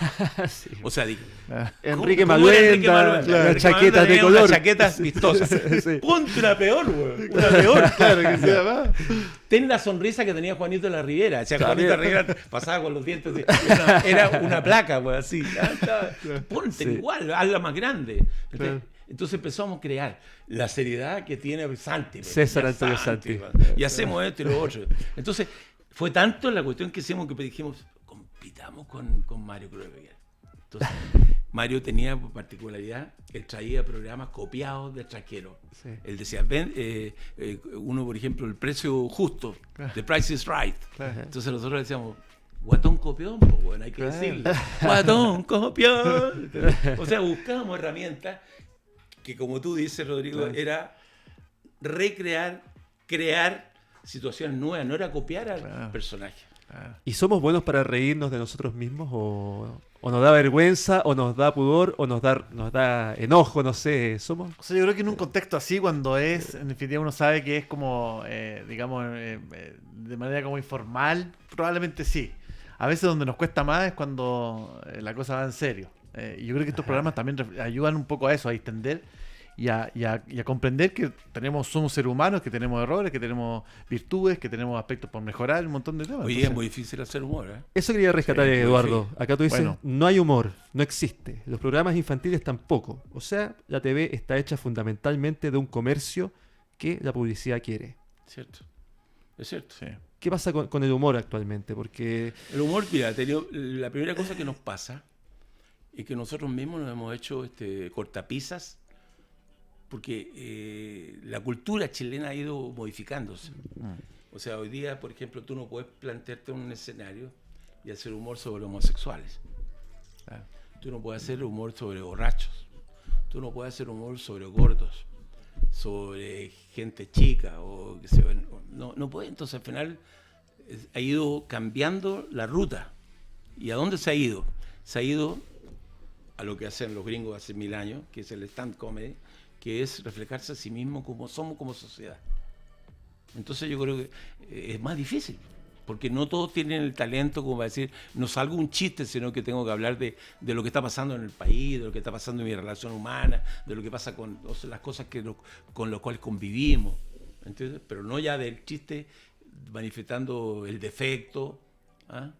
Sí. O sea, Enrique ¿cómo era Enrique Maluenda, Maluenda? las Enrique chaquetas Maluenda de tenía color. unas chaquetas vistosas. Sí. Ponte una peor, güey. Una peor. Claro que se llama. Ten la sonrisa que tenía Juanito de la Rivera. O sea, También. Juanito de la Rivera pasaba con los dientes. Era una placa, güey, así. Ponte Sí. igual, hazla más grande. Claro. Entonces empezamos a crear la seriedad que tiene Santi. César Ya Antonio Santi. güey. Y hacemos esto y lo otro. Entonces, fue tanto la cuestión que hicimos que dijimos, compitamos con Mario Kreuzberger. Entonces, Mario tenía por particularidad que él traía programas copiados del chasquero. Sí. Él decía, uno, por ejemplo, el precio justo, The Price is Right. Claro. Entonces nosotros decíamos, guatón copión, pues bueno, hay que Claro. decirlo. Guatón copión. O sea, buscábamos herramientas que, como tú dices, Rodrigo, Claro. era recrear, crear situaciones nuevas, no era copiar al Claro. personaje. ¿Y somos buenos para reírnos de nosotros mismos? ¿O nos da vergüenza? ¿O nos da pudor? ¿O nos da enojo? No sé. ¿Somos? O sea, yo creo que en un contexto así, cuando es, en definitiva uno sabe que es como, digamos, de manera como informal, probablemente sí. A veces donde nos cuesta más es cuando la cosa va en serio. Y yo creo que estos programas también ayudan un poco a eso, a distender y a comprender que somos seres humanos, que tenemos errores, que tenemos virtudes, que tenemos aspectos por mejorar, un montón de temas. Hoy día es Entonces, muy difícil hacer humor, ¿eh? Eso quería rescatar, Sí, Eduardo. sí. Acá tú dices, Bueno. no hay humor, no existe. Los programas infantiles tampoco. O sea, la TV está hecha fundamentalmente de un comercio que la publicidad quiere. ¿Cierto? Es cierto. sí. ¿Qué pasa con el humor actualmente? Porque El humor, mira, la primera cosa que nos pasa es que nosotros mismos nos hemos hecho cortapisas porque la cultura chilena ha ido modificándose. O sea, hoy día, por ejemplo, tú no puedes plantearte un escenario y hacer humor sobre homosexuales. Claro. Tú no puedes hacer humor sobre borrachos. Tú no puedes hacer humor sobre gordos, sobre gente chica o que se ven. No puede. Entonces, al final ha ido cambiando la ruta. ¿Y a dónde se ha ido? Se ha ido a lo que hacen los gringos hace 1000 años, que es el stand comedy, que es reflejarse a sí mismo como somos como sociedad. Entonces yo creo que es más difícil, porque no todos tienen el talento como para decir, no salgo un chiste, sino que tengo que hablar de lo que está pasando en el país, de lo que está pasando en mi relación humana, de lo que pasa con las cosas con las cuales convivimos, ¿entiendes? Pero no ya del chiste manifestando el defecto, ¿ah?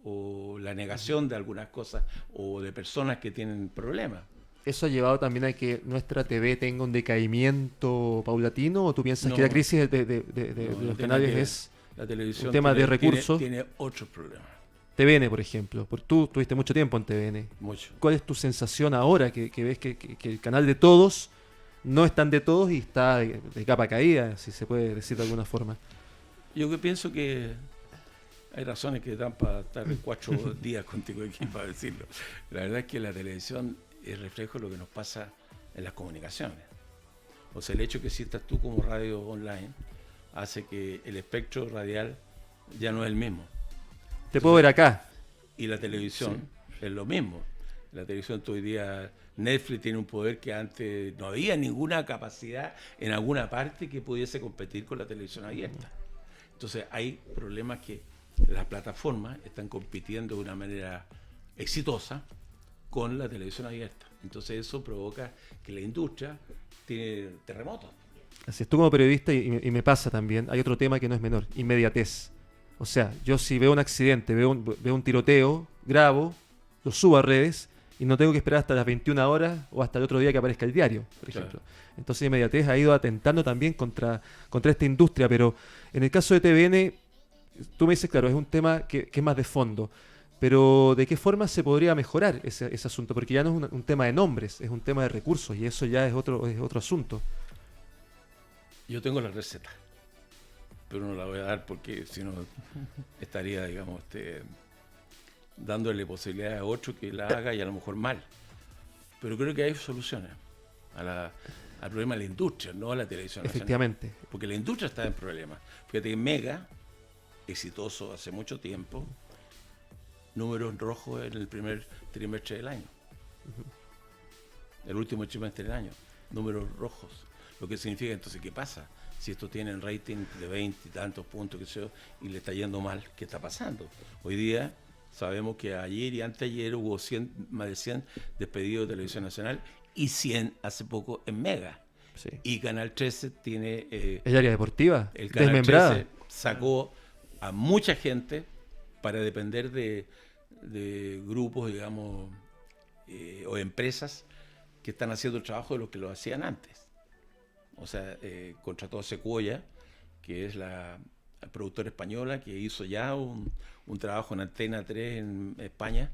O la negación de algunas cosas, o de personas que tienen problemas. ¿eso ha llevado también a que nuestra TV tenga un decaimiento paulatino? ¿O tú piensas No. que la crisis de No, los no tiene canales que ver. es La televisión un tema de recursos? Tiene otros problemas, TVN, por ejemplo? Porque tú tuviste mucho tiempo en TVN. mucho. ¿Cuál es tu sensación ahora que ves que el canal de todos no es tan de todos y está de capa caída, si se puede decir de alguna forma? Yo que pienso que hay razones que dan para estar 4 días contigo aquí para decirlo. La verdad es que la televisión es reflejo de lo que nos pasa en las comunicaciones. O sea, el hecho que existas tú como radio online hace que el espectro radial ya no es el mismo. Te puedo ver acá. Y la televisión es lo mismo. La televisión hoy día, Netflix tiene un poder que antes no había ninguna capacidad en alguna parte que pudiese competir con la televisión abierta. Entonces hay problemas que las plataformas están compitiendo de una manera exitosa con la televisión abierta. Entonces eso provoca que la industria tiene terremotos. Así es, tú como periodista, y me pasa también, hay otro tema que no es menor, inmediatez. O sea, yo si veo un accidente, veo un tiroteo, grabo, lo subo a redes y no tengo que esperar hasta las 21 horas o hasta el otro día que aparezca el diario, por ejemplo. Entonces Inmediatez ha ido atentando también contra esta industria, pero en el caso de TVN, tú me dices, claro, es un tema que es más de fondo, pero ¿de qué forma se podría mejorar ese asunto? Porque ya no es un tema de nombres, es un tema de recursos y eso ya es otro asunto. Yo tengo la receta, pero no la voy a dar porque si no estaría, digamos, dándole posibilidad a otro que la haga y a lo mejor mal. Pero creo que hay soluciones al problema de la industria, no a la televisión nacional. Efectivamente. Porque la industria está en problemas. Fíjate que Mega, exitoso hace mucho tiempo, números rojos en el primer trimestre del año. El último trimestre del año, números rojos. Lo que significa entonces, ¿qué pasa? Si estos tienen rating de 20 y tantos puntos, qué sé yo, y le está yendo mal, ¿qué está pasando? Hoy día sabemos que ayer y anteayer hubo más de 100 despedidos de Televisión Nacional y 100 hace poco en Mega. Sí. Y Canal 13 tiene... ¿El área deportiva? El Canal desmembrada. 13 sacó a mucha gente para depender de grupos, digamos, o empresas que están haciendo el trabajo de los que lo hacían antes. O sea, contrató a Sequoia, que es la productora española, que hizo ya un trabajo en Antena 3 en España,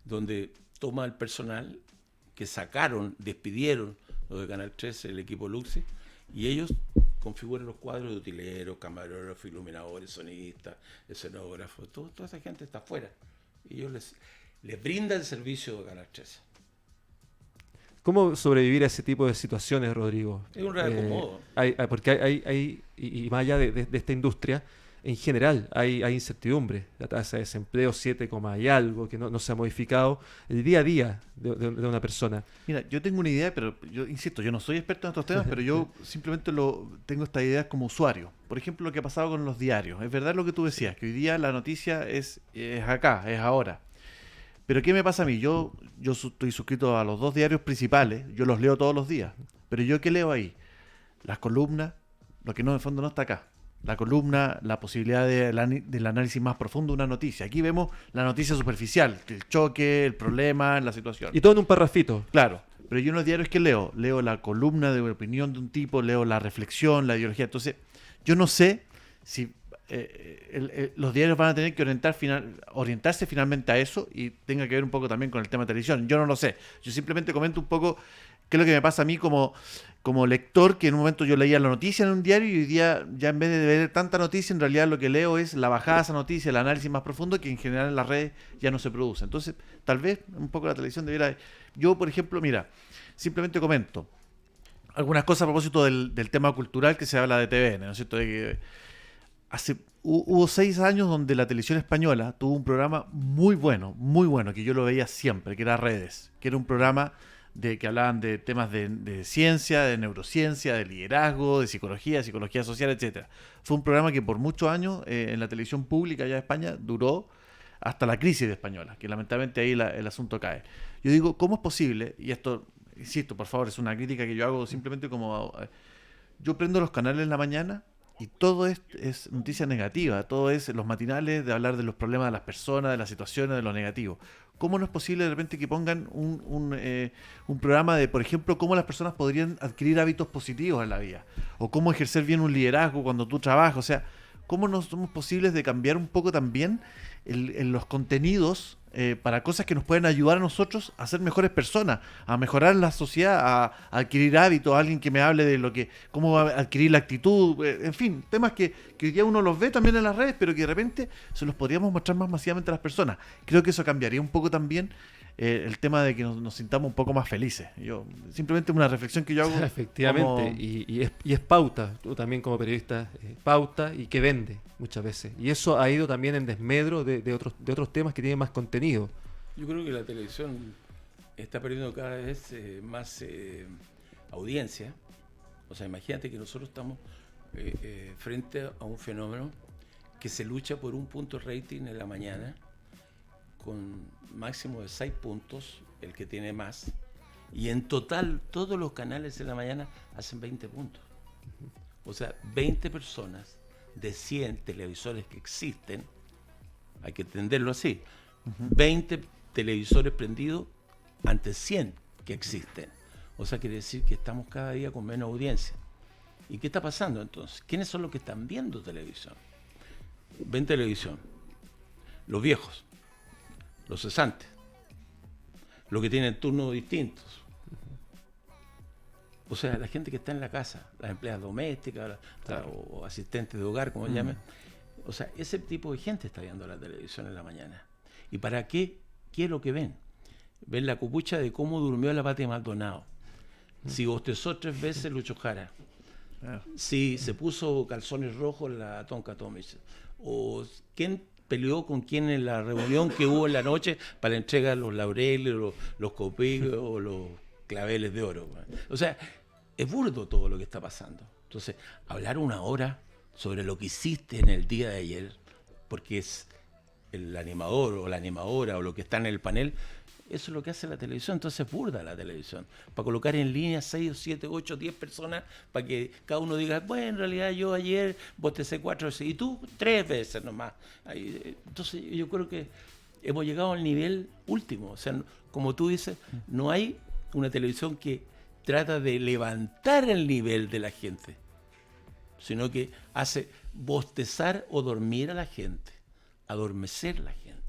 donde toma el personal que despidieron los de Canal 13, el equipo Luxi, y ellos configuran los cuadros de utileros, camarógrafos, iluminadores, sonidistas, escenógrafos, toda esa gente está afuera. Y ellos les brindan el servicio de Canal 13. ¿Cómo sobrevivir a ese tipo de situaciones, Rodrigo? Es un reacomodo. Porque hay y más allá de esta industria, en general hay incertidumbre. La tasa de desempleo 7, y algo, que no se ha modificado el día a día de una persona. Mira, yo tengo una idea, pero yo insisto, yo no soy experto en estos temas, pero yo simplemente tengo estas ideas como usuario. Por ejemplo, lo que ha pasado con los diarios. Es verdad lo que tú decías, que hoy día la noticia es acá, es ahora. Pero ¿qué me pasa a mí? Yo estoy suscrito a los 2 diarios principales, yo los leo todos los días. Pero ¿yo qué leo ahí? Las columnas, lo que no en el fondo no está acá. La columna, la posibilidad del análisis más profundo de una noticia. Aquí vemos la noticia superficial, el choque, el problema, la situación. Y todo en un parrafito. Claro, pero yo en los diarios, ¿qué leo? Leo la columna de opinión de un tipo, leo la reflexión, la ideología. Entonces, yo no sé si los diarios van a tener que orientarse finalmente a eso y tenga que ver un poco también con el tema de televisión. Yo no lo sé. Yo simplemente comento un poco qué es lo que me pasa a mí como lector, que en un momento yo leía la noticia en un diario y hoy día ya en vez de ver tanta noticia, en realidad lo que leo es la bajada de esa noticia, el análisis más profundo que en general en las redes ya no se produce. Entonces, tal vez un poco la televisión debiera... Yo, por ejemplo, mira, simplemente comento algunas cosas a propósito del tema cultural que se habla de TVN, ¿no es cierto? De que hubo 6 años donde la televisión española tuvo un programa muy bueno, que yo lo veía siempre, que era Redes, que era un programa que hablaban de temas de ciencia, de neurociencia, de liderazgo, de psicología social, etcétera. Fue un programa que por muchos años en la televisión pública allá de España duró hasta la crisis de española, que lamentablemente ahí el asunto cae. Yo digo, ¿cómo es posible? Y esto, insisto, por favor, es una crítica que yo hago simplemente como... Yo prendo los canales en la mañana y todo es noticia negativa, todo es los matinales de hablar de los problemas de las personas, de las situaciones, de lo negativo. ¿Cómo no es posible de repente que pongan un programa de, por ejemplo, cómo las personas podrían adquirir hábitos positivos en la vida? O cómo ejercer bien un liderazgo cuando tú trabajas. O sea, ¿cómo no somos posibles de cambiar un poco también en los contenidos para cosas que nos pueden ayudar a nosotros a ser mejores personas, a mejorar la sociedad, a adquirir hábitos, a alguien que me hable de cómo adquirir la actitud, en fin, temas que hoy día uno los ve también en las redes, pero que de repente se los podríamos mostrar más masivamente a las personas. Creo que eso cambiaría un poco también el tema de que nos sintamos un poco más felices. Simplemente una reflexión que yo hago. Efectivamente, y es pauta, tú también como periodista, pauta y que vende muchas veces. Y eso ha ido también en desmedro de otros temas que tienen más contenido. Yo creo que la televisión está perdiendo cada vez más audiencia. O sea, imagínate que nosotros estamos frente a un fenómeno que se lucha por un punto rating en la mañana, con máximo de 6 puntos, el que tiene más, y en total todos los canales en la mañana hacen 20 puntos. O sea, 20 personas de 100 televisores que existen, hay que entenderlo así, 20 televisores prendidos ante 100 que existen. O sea, quiere decir que estamos cada día con menos audiencia. ¿Y qué está pasando entonces? ¿Quiénes son los que están viendo televisión? Ven televisión. Los viejos, los cesantes, los que tienen turnos distintos. O sea, la gente que está en la casa, las empleadas domésticas o asistentes de hogar, como llamen. O sea, ese tipo de gente está viendo la televisión en la mañana. ¿Y para qué? ¿Qué es lo que ven? Ven la copucha de cómo durmió la Pati Maldonado. Si bostezó 3 veces Lucho Jara. Si se puso calzones rojos la Tonka Tomic. O quién peleó con quién en la reunión que hubo en la noche para la entrega de los laureles, los copigos o los claveles de oro. O sea, es burdo todo lo que está pasando. Entonces, hablar una hora sobre lo que hiciste en el día de ayer, porque es el animador o la animadora o lo que está en el panel, eso es lo que hace la televisión. Entonces es burda la televisión. Para colocar en línea 6, 7, 8, 10 personas para que cada uno diga, bueno, en realidad yo ayer bostecé 4 veces y tú 3 veces nomás. Entonces yo creo que hemos llegado al nivel último. O sea, como tú dices, no hay una televisión que trata de levantar el nivel de la gente, sino que hace bostezar o dormir a la gente, adormecer a la gente.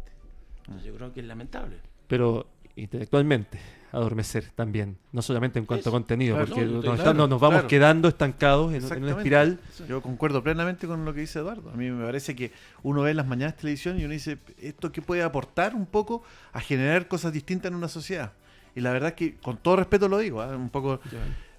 Entonces yo creo que es lamentable. Pero intelectualmente, adormecer también, no solamente en cuanto a contenido, claro, porque no, nos vamos claro. quedando estancados en una espiral. Yo concuerdo plenamente con lo que dice Eduardo. A mí me parece que uno ve en las mañanas televisión y uno dice, ¿esto qué puede aportar un poco a generar cosas distintas en una sociedad? Y la verdad es que, con todo respeto lo digo, un poco...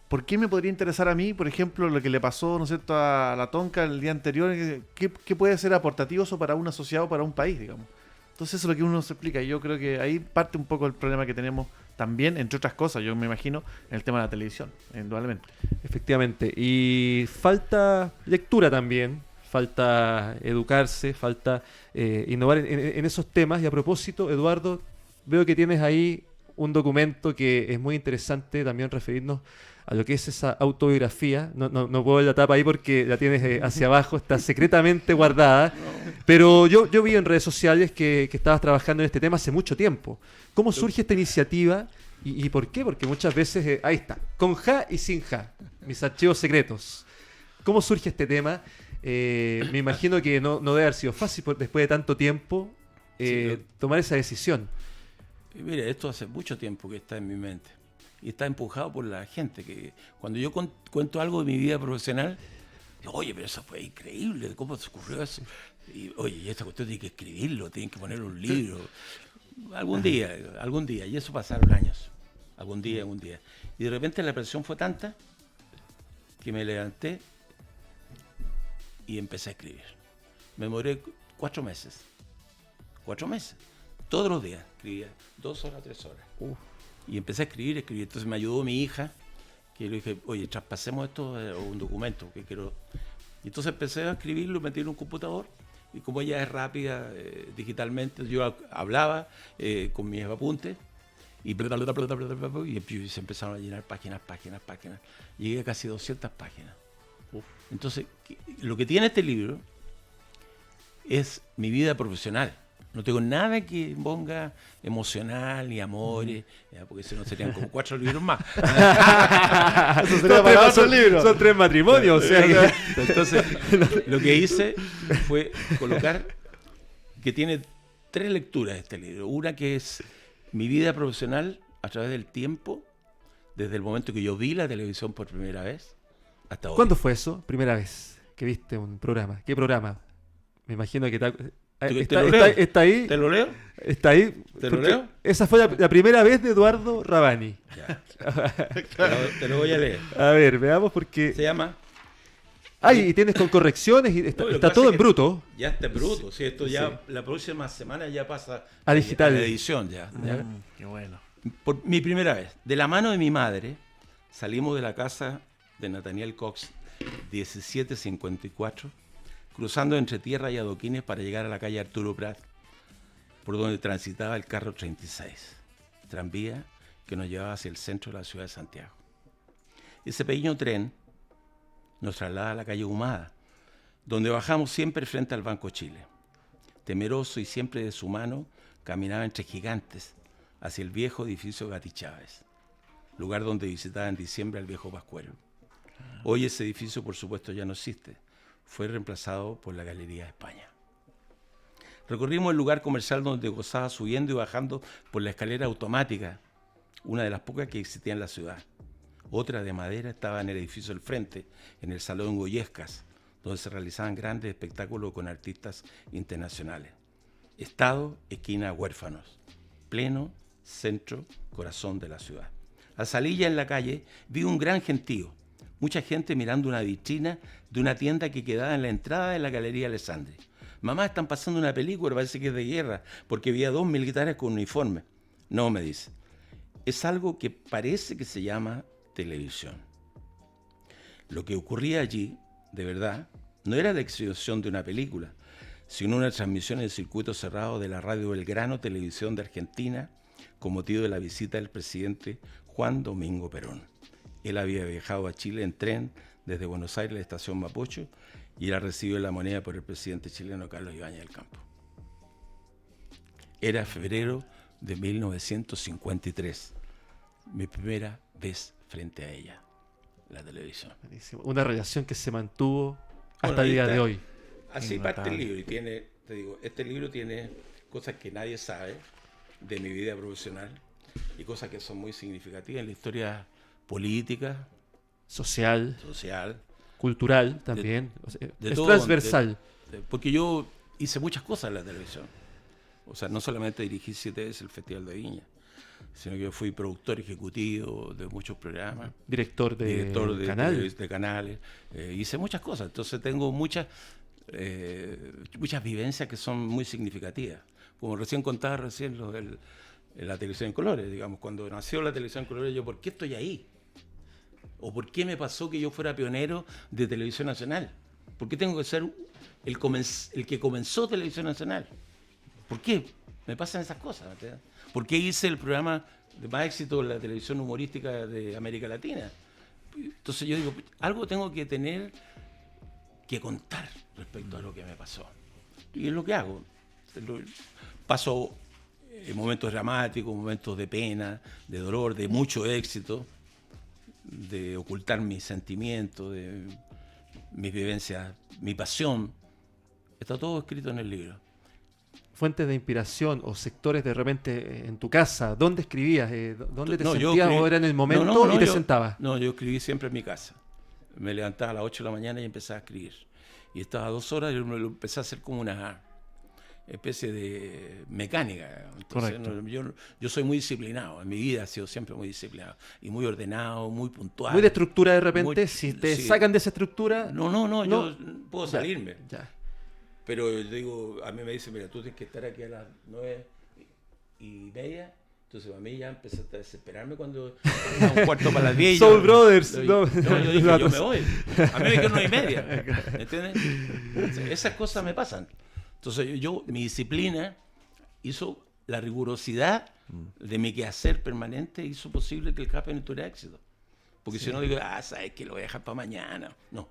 ¿Por qué me podría interesar a mí, por ejemplo, lo que le pasó, ¿no es cierto?, a la Tonka el día anterior? ¿Qué puede ser aportativo eso para una sociedad o para un país, digamos? Entonces eso es lo que uno se explica. Y yo creo que ahí parte un poco el problema que tenemos también, entre otras cosas, yo me imagino, en el tema de la televisión, indudablemente. Efectivamente. Y falta lectura también, falta educarse, falta innovar en esos temas. Y a propósito, Eduardo, veo que tienes ahí un documento que es muy interesante también referirnos a lo que es esa autobiografía. No puedo ver la tapa ahí porque la tienes hacia abajo, está secretamente guardada. Pero yo vi en redes sociales que estabas trabajando en este tema hace mucho tiempo. ¿Cómo surge esta iniciativa y por qué? Porque muchas veces, ahí está, con ja y sin ja, mis archivos secretos. ¿Cómo surge este tema? Me imagino que no debe haber sido fácil después de tanto tiempo tomar esa decisión. Mire, esto hace mucho tiempo que está en mi mente y está empujado por la gente. Que cuando yo cuento algo de mi vida profesional, digo, oye, pero eso fue increíble, ¿cómo se ocurrió eso? Y oye, esta cuestión tiene que escribirlo, tienen que poner un libro. Algún día, y eso pasaron años, algún día. Y de repente la presión fue tanta que me levanté y empecé a escribir. Me demoré 4 meses. 4 meses. Todos los días escribía 2 horas, 3 horas. Y empecé a escribir. Entonces me ayudó mi hija, que le dije, oye, traspasemos esto a un documento que quiero. Y entonces empecé a escribirlo, metí en un computador. Y como ella es rápida digitalmente, yo hablaba con mis apuntes y se empezaron a llenar páginas. Llegué a casi 200 páginas. Entonces, lo que tiene este libro es mi vida profesional. No tengo nada que ponga emocional ni amores, porque si no serían como 4 libros más. Eso sería para otro libro. Son 3 matrimonios. O sea que... Entonces, lo que hice fue colocar que tiene 3 lecturas este libro. Una que es mi vida profesional a través del tiempo, desde el momento que yo vi la televisión por primera vez hasta hoy. ¿Cuándo fue eso? Primera vez que viste un programa. ¿Qué programa? Me imagino que está ahí. ¿Te lo leo? Está ahí. ¿Te lo leo? Esa fue la primera vez de Eduardo Rabani. Ya. Te lo voy a leer. A ver, veamos porque... Se llama... y tienes con correcciones y está todo en bruto. Ya está en bruto. Sí, esto ya la próxima semana ya pasa a digital. A la edición ya. Qué bueno. Por mi primera vez. De la mano de mi madre, salimos de la casa de Nathaniel Cox, 1754, cruzando entre tierra y adoquines para llegar a la calle Arturo Prat, por donde transitaba el carro 36, tranvía que nos llevaba hacia el centro de la ciudad de Santiago. Ese pequeño tren nos traslada a la calle Humada, donde bajamos siempre frente al Banco Chile. Temeroso y siempre deshumano, caminaba entre gigantes hacia el viejo edificio Gati Chávez, lugar donde visitaba en diciembre al viejo Pascuero. Hoy ese edificio, por supuesto, ya no existe. Fue reemplazado por la Galería de España. Recorrimos el lugar comercial donde gozaba subiendo y bajando por la escalera automática, una de las pocas que existía en la ciudad. Otra de madera estaba en el edificio del frente, en el Salón Goyescas, donde se realizaban grandes espectáculos con artistas internacionales. Estado, esquina, huérfanos. Pleno, centro, corazón de la ciudad. Al salir ya en la calle, vi un gran gentío. Mucha gente mirando una vitrina de una tienda que quedaba en la entrada de la Galería Alessandri. Mamá, están pasando una película, parece que es de guerra, porque había 2 militares con uniforme. No, me dice. Es algo que parece que se llama televisión. Lo que ocurría allí, de verdad, no era la exhibición de una película, sino una transmisión en circuito cerrado de la Radio Belgrano Televisión de Argentina con motivo de la visita del presidente Juan Domingo Perón. Él había viajado a Chile en tren desde Buenos Aires a la estación Mapocho y era recibido la moneda por el presidente chileno Carlos Ibáñez del Campo. Era febrero de 1953, mi primera vez frente a ella, la televisión. Buenísimo. Una relación que se mantuvo hasta Bueno, el día está. de hoy. Así parte el libro y tiene, te digo, este libro tiene cosas que nadie sabe de mi vida profesional y cosas que son muy significativas en la historia política, Social, social, cultural también. O sea, de es todo, transversal. porque yo hice muchas cosas en la televisión. O sea, no solamente dirigí 7 veces el Festival de Viña, sino que yo fui productor ejecutivo de muchos programas, Director de canal. de canales, hice muchas cosas. Entonces tengo muchas vivencias que son muy significativas. Como recién contaba la televisión en colores, digamos, cuando nació la televisión en colores, yo, ¿por qué estoy ahí? ¿O por qué me pasó que yo fuera pionero de Televisión Nacional? ¿Por qué tengo que ser el que comenzó Televisión Nacional? ¿Por qué me pasan esas cosas? ¿Entiendes? ¿Por qué hice el programa de más éxito de la televisión humorística de América Latina? Entonces yo digo, algo tengo que tener que contar respecto a lo que me pasó. Y es lo que hago. Paso momentos dramáticos, momentos de pena, de dolor, de mucho éxito, de ocultar mis sentimientos, de mis vivencias, mi pasión. Está todo escrito en el libro. Fuentes de inspiración o sectores de repente en tu casa, ¿dónde escribías? ¿Dónde te No, yo sentías escribí- o era en el momento y te sentabas? No, yo escribí siempre en mi casa. Me levantaba a las 8 de la mañana y empezaba a escribir. Y estaba 2 horas y me lo empecé a hacer como una especie de mecánica. Entonces, Correcto. yo soy muy disciplinado. En mi vida he sido siempre muy disciplinado. Y muy ordenado, muy puntual. Muy de estructura de repente, Muy- si te sí. sacan de esa estructura... No, yo puedo Ya, salirme. Ya. Pero yo digo, a mí me dicen, mira, tú tienes que estar aquí a las 9:30. Entonces a mí ya empezaste a desesperarme cuando era un cuarto para las 10. Soul Brothers. Yo dije, yo me voy. A mí me quedo 9:30. ¿Entiendes? Entonces, esas cosas me pasan. Entonces mi disciplina hizo la rigurosidad de mi quehacer permanente, hizo posible que el Happening tuviera éxito. Porque si no digo, sabes que lo voy a dejar para mañana. No,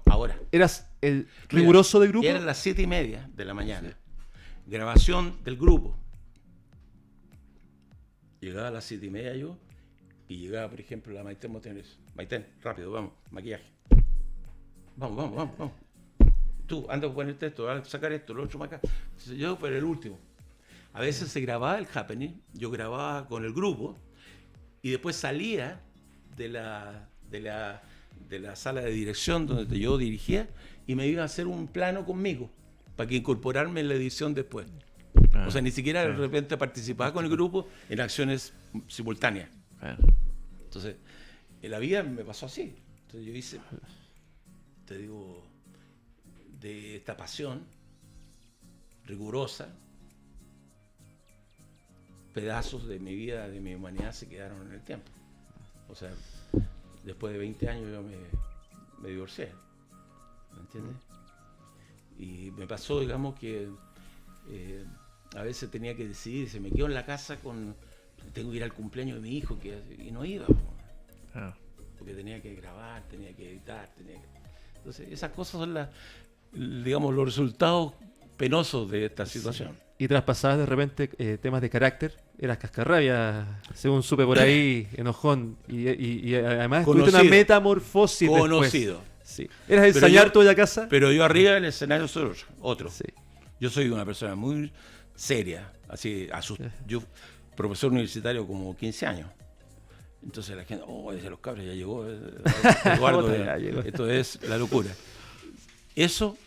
ahora. ¿Eras el riguroso del grupo? Eran las 7:30 de la mañana. Grabación del grupo. Llegaba a las 7:30 yo y llegaba, por ejemplo, la Maitén Motenes. Maitén, rápido, vamos, maquillaje. Vamos. Tú, anda a ponerte esto, a sacar esto, lo otro para acá. Entonces, yo, pero el último. A veces se grababa el Happening, yo grababa con el grupo y después salía de la sala de dirección donde yo dirigía y me iba a hacer un plano conmigo para que incorporarme en la edición después. O sea, ni siquiera de repente participaba con el grupo en acciones simultáneas. Entonces, en la vida me pasó así. Entonces yo hice, te digo, de esta pasión rigurosa, pedazos de mi vida, de mi humanidad se quedaron en el tiempo. O sea, después de 20 años yo me divorcié. ¿Me entiendes? Y me pasó, digamos, que a veces tenía que decidir, si me quedo en la casa tengo que ir al cumpleaños de mi hijo, y no iba. Porque tenía que grabar, tenía que editar, entonces esas cosas son digamos, los resultados penosos de esta situación. Y traspasabas de repente temas de carácter, eras cascarrabia, según supe por ahí, enojón, y además tuviste una Conocido. metamorfosis Conocido. después. Sí. ¿Eras el Pero Sañar yo- tú de casa? Pero yo arriba del escenario soy otro. Sí. Yo soy una persona muy seria, así, yo profesor universitario como 15 años. Entonces la gente, ese los cabros ya llegó, Eduardo, Ya llegó. esto es la locura. Eso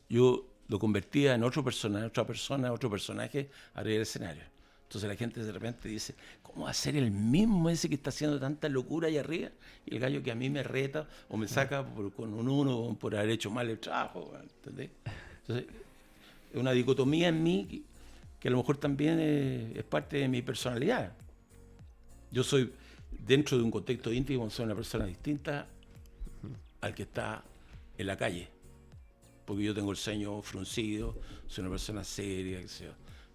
yo lo convertía en otro personaje arriba del escenario. Entonces la gente de repente dice, ¿cómo va a ser el mismo ese que está haciendo tanta locura allá arriba? Y el gallo que a mí me reta o me saca con un 1 por haber hecho mal el trabajo, ¿entendés? Entonces, es una dicotomía en mí que a lo mejor también es parte de mi personalidad. Yo soy, dentro de un contexto íntimo, soy una persona distinta al que está en la calle. Porque yo tengo el ceño fruncido, soy una persona seria, qué sé yo.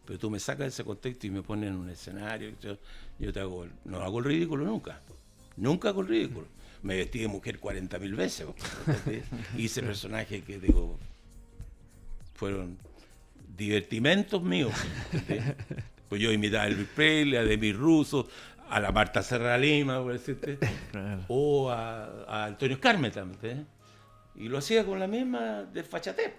Pero tú me sacas de ese contexto y me pones en un escenario, qué sé yo no hago el ridículo nunca. Nunca hago el ridículo. Me vestí de mujer 40.000 veces. Hice personajes que digo, fueron divertimentos míos. ¿Entendés? Pues yo imitaba a Elvis Presley, a Demi Russo, a la Marta Serra Lima, por decirte, o a Antonio Carmeta, ¿entendés? Y lo hacía con la misma desfachatez.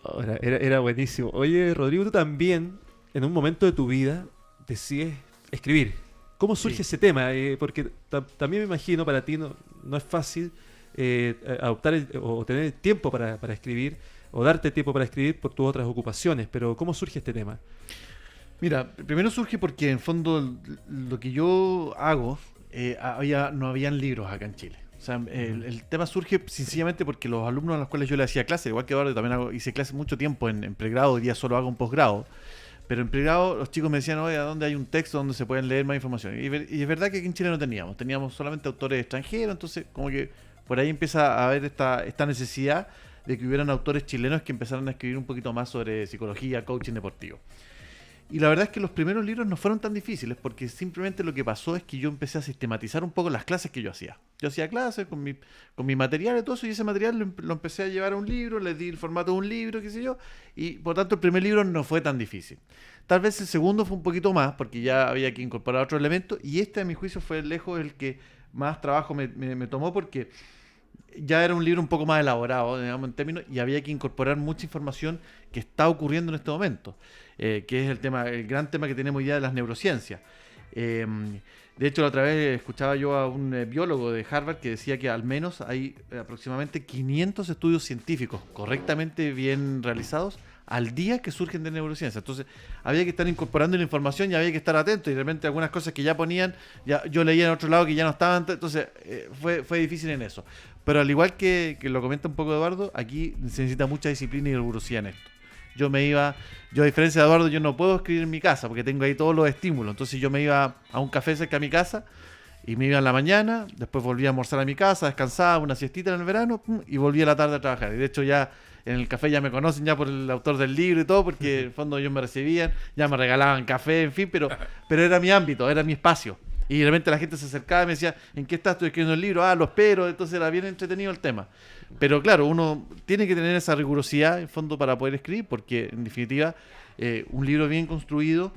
Ahora, era buenísimo. Oye, Rodrigo, tú también, en un momento de tu vida, decides escribir. ¿Cómo surge ese tema? Porque también me imagino, para ti no es fácil adoptar o tener tiempo para escribir, o darte tiempo para escribir por tus otras ocupaciones. Pero ¿cómo surge este tema? Mira, primero surge porque en fondo lo que yo hago, no habían libros acá en Chile. O sea, el tema surge sencillamente porque los alumnos a los cuales yo le hacía clase, igual que Eduardo, también hice clases mucho tiempo en pregrado, hoy día solo hago un posgrado. Pero en pregrado los chicos me decían, oye, ¿a dónde hay un texto donde se pueden leer más información? Y es verdad que aquí en Chile no teníamos solamente autores extranjeros, entonces como que por ahí empieza a haber esta necesidad de que hubieran autores chilenos que empezaran a escribir un poquito más sobre psicología, coaching deportivo. Y la verdad es que los primeros libros no fueron tan difíciles porque simplemente lo que pasó es que yo empecé a sistematizar un poco las clases que yo hacía. Yo hacía clases con mi material y todo eso, y ese material lo empecé a llevar a un libro, les di el formato de un libro, qué sé yo, y por tanto el primer libro no fue tan difícil. Tal vez el segundo fue un poquito más porque ya había que incorporar otros elementos, y este a mi juicio fue lejos el que más trabajo me tomó porque ya era un libro un poco más elaborado, digamos, en términos, y había que incorporar mucha información que está ocurriendo en este momento, que es el gran tema que tenemos ya de las neurociencias. De hecho, la otra vez escuchaba yo a un biólogo de Harvard que decía que al menos hay aproximadamente 500 estudios científicos correctamente bien realizados al día que surgen de neurociencia. Entonces, había que estar incorporando la información y había que estar atento, y de repente algunas cosas que ya ponían, yo leía en otro lado que ya no estaban, entonces fue difícil en eso. Pero al igual que lo comenta un poco Eduardo, aquí se necesita mucha disciplina y rigurosidad en esto. Yo a diferencia de Eduardo, yo no puedo escribir en mi casa porque tengo ahí todos los estímulos. Entonces yo me iba a un café cerca de mi casa y me iba en la mañana, después volvía a almorzar a mi casa, descansaba, una siestita en el verano, y volvía a la tarde a trabajar. Y de hecho ya en el café ya me conocen ya por el autor del libro y todo, porque en el fondo ellos me recibían, ya me regalaban café, en fin, pero era mi ámbito, era mi espacio. Y de repente la gente se acercaba y me decía, ¿en qué estás? Estoy escribiendo el libro. Lo espero. Entonces era bien entretenido el tema. Pero claro, uno tiene que tener esa rigurosidad en fondo para poder escribir, porque en definitiva un libro bien construido,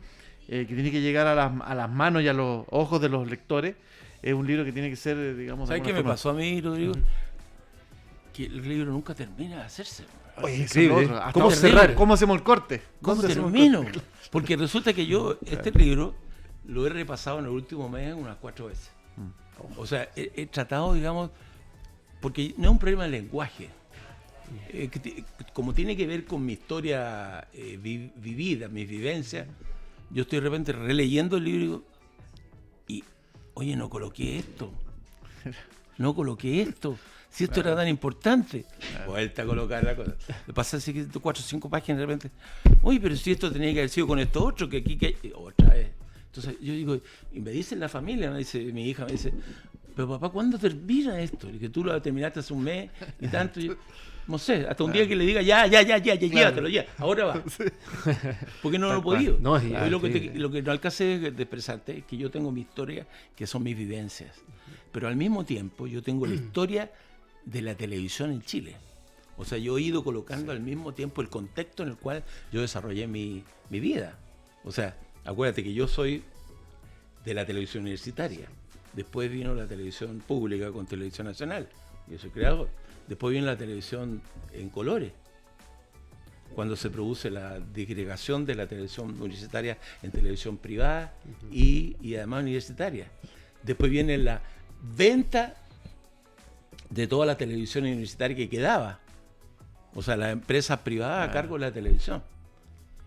que tiene que llegar a las manos y a los ojos de los lectores, es un libro que tiene que ser, digamos... ¿Sabes qué me pasó a mí, Rodrigo? Que el libro nunca termina de hacerse. Oye, increíble. ¿Cómo cerrar? ¿Cómo hacemos el corte? ¿Cómo ¿Dónde hacemos el termino? corte? Porque resulta que yo este libro lo he repasado en el último mes unas 4 veces. O sea, he tratado, digamos, porque no es un problema de lenguaje. Como tiene que ver con mi historia vivida, mis vivencias, yo estoy de repente releyendo el libro y, oye, no coloqué esto. Si esto era tan importante, vuelta a colocar la cosa. Me pasa así que 4 o 5 páginas de repente. Oye, pero si esto tenía que haber sido con esto otro, que aquí, otra vez. Entonces yo digo, y me dice la familia, mi hija me dice, pero papá, ¿cuándo termina esto? Y que tú lo terminaste hace un mes y tanto. Yo, no sé, hasta un día que le diga, ya, llévatelo, ya, ahora va. Porque no lo he podido. No, es Lo que no alcancé de expresarte es que yo tengo mi historia, que son mis vivencias. Pero al mismo tiempo yo tengo la historia de la televisión en Chile. O sea, yo he ido colocando al mismo tiempo el contexto en el cual yo desarrollé mi vida. O sea, acuérdate que yo soy de la televisión universitaria. Después vino la televisión pública con Televisión Nacional. Yo soy creador. Después vino la televisión en colores, cuando se produce la disgregación de la televisión universitaria en televisión privada y además universitaria. Después viene la venta de toda la televisión universitaria que quedaba. O sea, las empresas privadas a cargo de la televisión.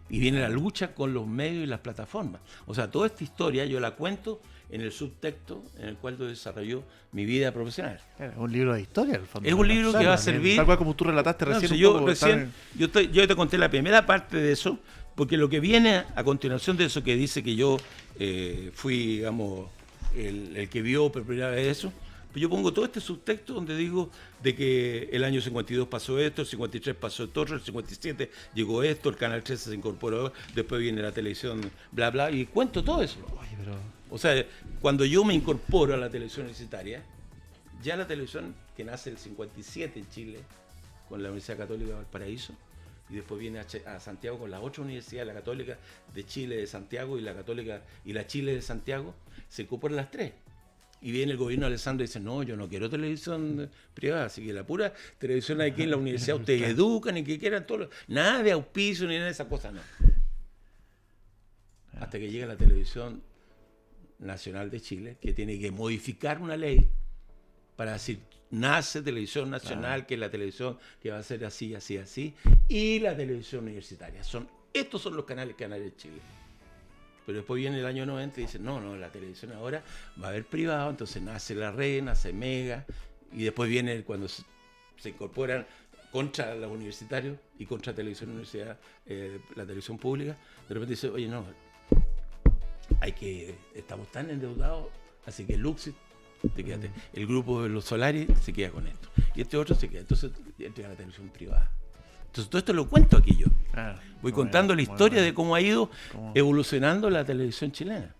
Y viene la lucha con los medios y las plataformas. O sea, toda esta historia yo la cuento en el subtexto en el cual yo desarrolló mi vida profesional. Es un libro de historia, al fondo. Es un libro que va a servir... Tal cual como tú relataste No, recién. si un yo poco, recién, yo te conté la primera parte de eso, porque lo que viene a continuación de eso, que dice que yo fui, digamos, el que vio por primera vez eso, pues yo pongo todo este subtexto donde digo de que el año 52 pasó esto, el 53 pasó esto, el 57 llegó esto, el Canal 13 se incorporó, después viene la televisión, bla, bla, y cuento todo eso. Oye, pero... O sea, cuando yo me incorporo a la televisión universitaria, ya la televisión que nace el 57 en Chile, con la Universidad Católica de Valparaíso, y después viene a Santiago con la otra universidad, la Católica de Chile de Santiago y la Católica y la Chile de Santiago, se incorporan las tres. Y viene el gobierno de Alessandro y dice, no, yo no quiero televisión privada, así que la pura televisión aquí en la universidad, ustedes educan y que quieran todo, nada de auspicio ni nada de esas cosas, no. Hasta que llega la televisión nacional de Chile, que tiene que modificar una ley para decir, nace televisión nacional, que es la televisión que va a ser así, así, así, y la televisión universitaria. Estos son los canales que van a haber en Chile. Pero después viene el año 90 y dicen, no, la televisión ahora va a haber privado, entonces nace La Red, nace Mega, y después viene cuando se incorporan contra los universitarios y contra televisión universidad, la televisión pública, de repente dice, oye, no, estamos tan endeudados, así que Luxit, te quédate. El grupo de los Solaris se queda con esto. Y este otro se queda. Entonces entra a la televisión privada. Entonces todo esto lo cuento aquí yo. Voy contando la historia de cómo ha ido evolucionando la televisión chilena.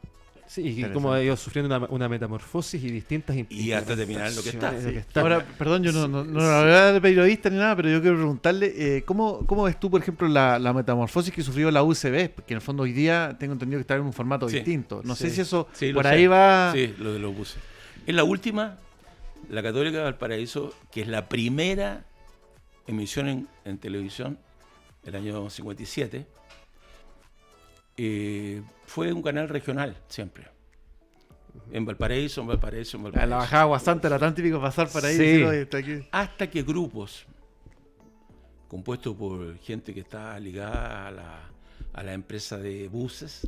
Sí, y cómo ha ido sufriendo una metamorfosis y distintas y hasta terminar lo que está. Ahora, perdón, yo no hablo de periodista ni nada, pero yo quiero preguntarle, ¿cómo ves tú, por ejemplo, la metamorfosis que sufrió la UCB? Porque en el fondo hoy día tengo entendido que está en un formato distinto. No sé si eso por ahí va... Sí, lo de los buses. Es la última, la Católica de Valparaíso, que es la primera emisión en televisión, el año 57, fue un canal regional siempre. En Valparaíso. La bajada Guasanta era tan típico pasar para ahí. Sí. Hasta que grupos compuestos por gente que está ligada a la empresa de buses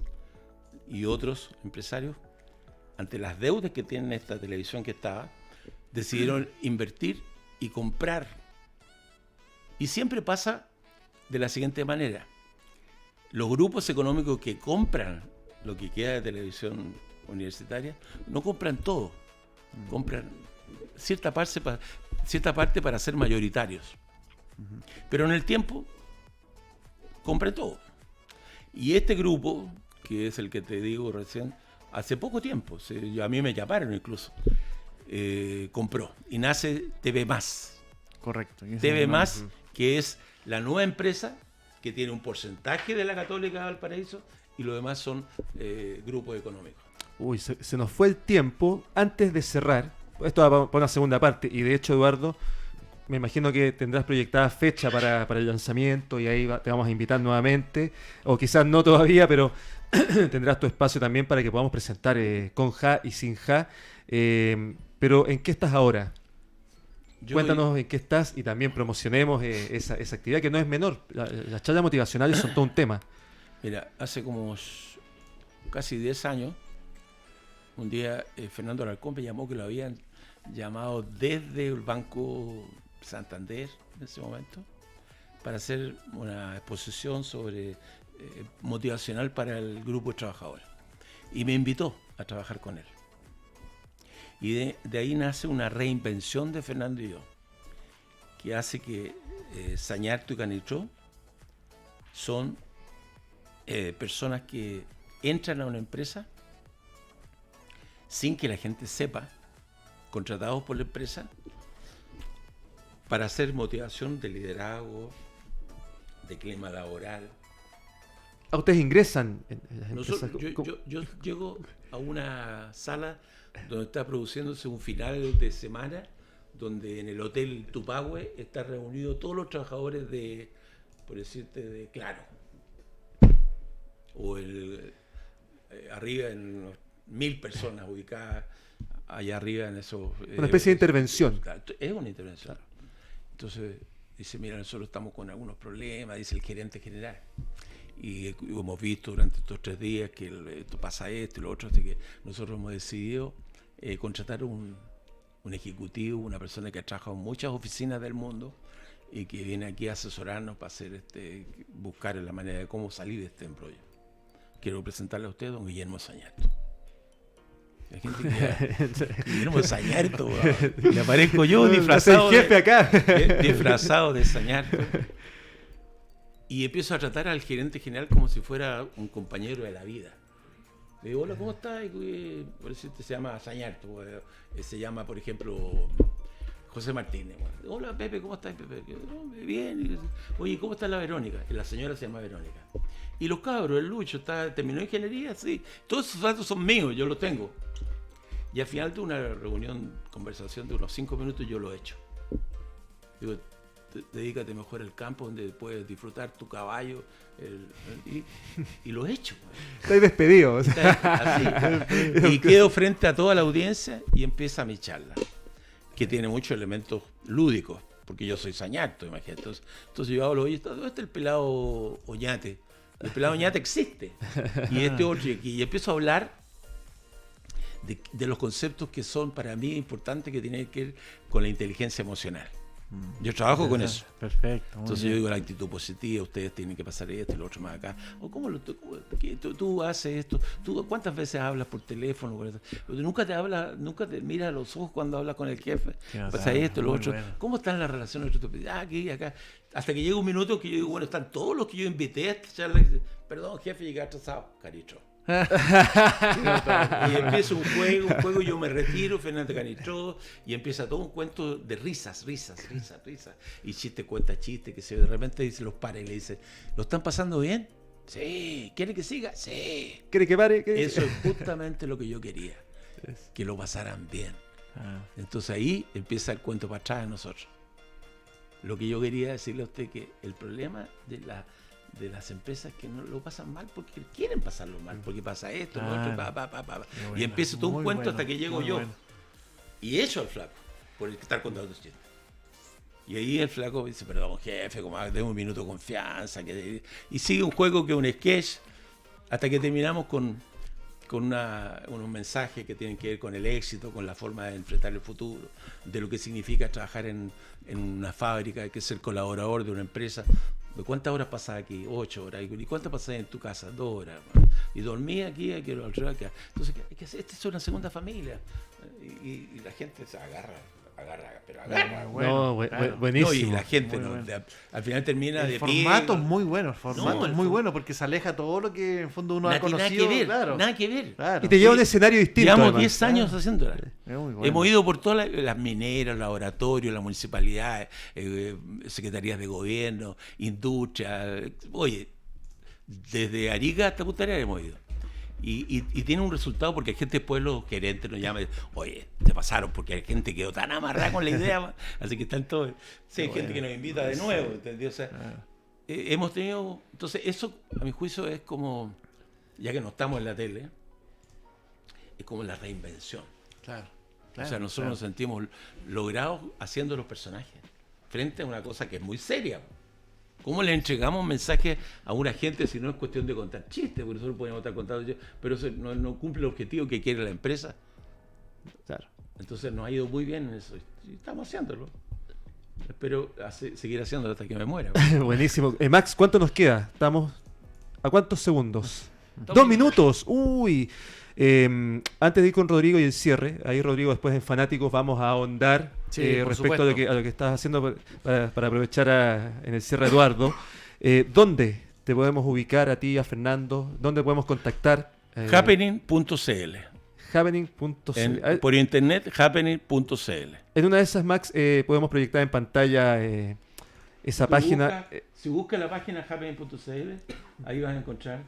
y otros empresarios, ante las deudas que tienen esta televisión que estaba, decidieron invertir y comprar. Y siempre pasa de la siguiente manera. Los grupos económicos que compran lo que queda de televisión universitaria, no compran todo. Compran cierta parte para ser mayoritarios. Pero en el tiempo, compran todo. Y este grupo, que es el que te digo recién, hace poco tiempo, a mí me llamaron incluso, compró y nace TV+. Correcto. TV+, que es la nueva empresa que tiene un porcentaje de la Católica de Valparaíso y lo demás son grupos económicos. Uy, se nos fue el tiempo. Antes de cerrar, esto va para una segunda parte, y de hecho, Eduardo, me imagino que tendrás proyectada fecha para el lanzamiento y ahí te vamos a invitar nuevamente, o quizás no todavía, pero tendrás tu espacio también para que podamos presentar con Ja y sin Ja. Pero ¿en qué estás ahora? Cuéntanos en qué estás y también promocionemos esa actividad que no es menor. Las charlas motivacionales son todo un tema. Mira, hace como casi 10 años, un día Fernando Alarcón me llamó, que lo habían llamado desde el Banco Santander en ese momento, para hacer una exposición sobre motivacional para el grupo de trabajadores. Y me invitó a trabajar con él. Y de ahí nace una reinvención de Fernando y yo, que hace que Sañarto y Canitró son personas que entran a una empresa sin que la gente sepa, contratados por la empresa, para hacer motivación de liderazgo, de clima laboral. ¿A ustedes ingresan en las empresas? Yo llego a una sala donde está produciéndose un final de semana, donde en el Hotel Tupahue están reunidos todos los trabajadores de, por decirte, de Claro. O arriba en unos 1000 personas ubicadas allá arriba en esos... Una especie de intervención. Es una intervención. Entonces dice, mira, nosotros estamos con algunos problemas, dice el gerente general. Y hemos visto durante estos 3 días que esto pasa esto y lo otro, así que nosotros hemos decidido contratar un ejecutivo, una persona que ha trabajado en muchas oficinas del mundo y que viene aquí a asesorarnos para hacer buscar la manera de cómo salir de este embrollo. Quiero presentarle a usted a don Guillermo Sañarto. La gente que Guillermo Sañarto, le aparezco yo disfrazado el jefe acá. disfrazado de Sañarto. Y empiezo a tratar al gerente general como si fuera un compañero de la vida. Le digo, hola, ¿cómo estás? Por decirte, se llama Sañarto. Se llama, por ejemplo, José Martínez. Hola, Pepe, ¿cómo estás, Pepe? Bien. Oye, ¿cómo está la Verónica? La señora se llama Verónica. Y los cabros, el Lucho, terminó ingeniería, sí. Todos esos datos son míos, yo los tengo. Y al final de una conversación de unos 5 minutos, yo lo he hecho. Digo, dedícate mejor al campo donde puedes disfrutar tu caballo. Y lo he hecho. Estoy despedido. Así. Y quedo frente a toda la audiencia y empieza mi charla, que tiene muchos elementos lúdicos, porque yo soy Sañarto, imagínate. Entonces yo hablo, oye, ¿dónde está el pelado Oñate? El pelado Oñate existe. Y otro, y empiezo a hablar de los conceptos que son para mí importantes, que tienen que ver con la inteligencia emocional. Yo trabajo con eso. Perfecto. Entonces yo digo la actitud positiva, ustedes tienen que pasar esto y lo otro más acá. O tú haces esto, tú cuántas veces hablas por teléfono, nunca te mira a los ojos cuando hablas con el jefe, pasa esto, lo otro. Bueno. ¿Cómo están las relaciones? Aquí, acá. Hasta que llega un minuto que yo digo, bueno, están todos los que yo invité a esta charla. Perdón, jefe, llegué atrasado, caricho. Y empieza un juego, yo me retiro, Fernando Canitró, y empieza todo un cuento de risas. Y chiste cuenta chiste, que se de repente dice, los para y le dice, ¿lo están pasando bien? Sí. ¿Quiere que siga? Sí. ¿Quiere que pare? Eso es justamente lo que yo quería, que lo pasaran bien. Entonces ahí empieza el cuento para atrás de nosotros. Lo que yo quería decirle a usted, que el problema de las empresas que no lo pasan mal porque quieren pasarlo mal, porque pasa esto, lo otro, y empieza todo un cuento hasta que llego yo. Y echo al flaco por estar contando chistes. Y ahí el flaco dice, perdón, jefe, como tengo un minuto de confianza. Y sigue un juego que es un sketch, hasta que terminamos con unos mensajes que tienen que ver con el éxito, con la forma de enfrentar el futuro, de lo que significa trabajar en una fábrica, hay que ser colaborador de una empresa. ¿Cuántas horas pasas aquí? 8 horas. ¿Y cuántas pasas en tu casa? 2 horas. Y dormí aquí, acá. Entonces, esta es una segunda familia. Y la gente se agarra. Buenísimo. No, y la gente al final termina el de formato es muy bueno, bueno porque se aleja todo lo que en fondo uno ha conocido. Nada que ver. Y te lleva a un escenario distinto. Llevamos 10 años haciéndola. Bueno. Hemos ido por todas las mineras, laboratorios, las municipalidades, secretarías de gobierno, industria. Oye, desde Arica hasta Punta Arenas hemos ido. Y tiene un resultado, porque hay gente después, los gerentes nos llaman, oye, te pasaron, porque hay gente que quedó tan amarrada con la idea, así que están todos. Sí, hay gente que nos invita de nuevo, ¿entendió? O sea, hemos tenido. Entonces, eso, a mi juicio, es como, ya que no estamos en la tele, es como la reinvención. Claro. O sea, nosotros nos sentimos logrados haciendo los personajes, frente a una cosa que es muy seria. ¿Cómo le entregamos mensajes a una gente si no es cuestión de contar chistes? Porque nosotros podemos estar contando chistes, pero eso no cumple el objetivo que quiere la empresa. Claro. Entonces nos ha ido muy bien en eso. Y estamos haciéndolo. Espero seguir haciéndolo hasta que me muera. Buenísimo. Max, ¿cuánto nos queda? ¿Estamos a cuántos segundos? 2 minutos. Uy. Antes de ir con Rodrigo y el cierre, ahí Rodrigo, después en Fanáticos vamos a ahondar respecto a lo que estás haciendo para aprovechar en el cierre, Eduardo. ¿Dónde te podemos ubicar a ti, a Fernando? ¿Dónde podemos contactar? Happening.cl. happening.cl. Por internet, happening.cl. En una de esas, Max, podemos proyectar en pantalla esa página. Si buscas la página happening.cl, ahí vas a encontrar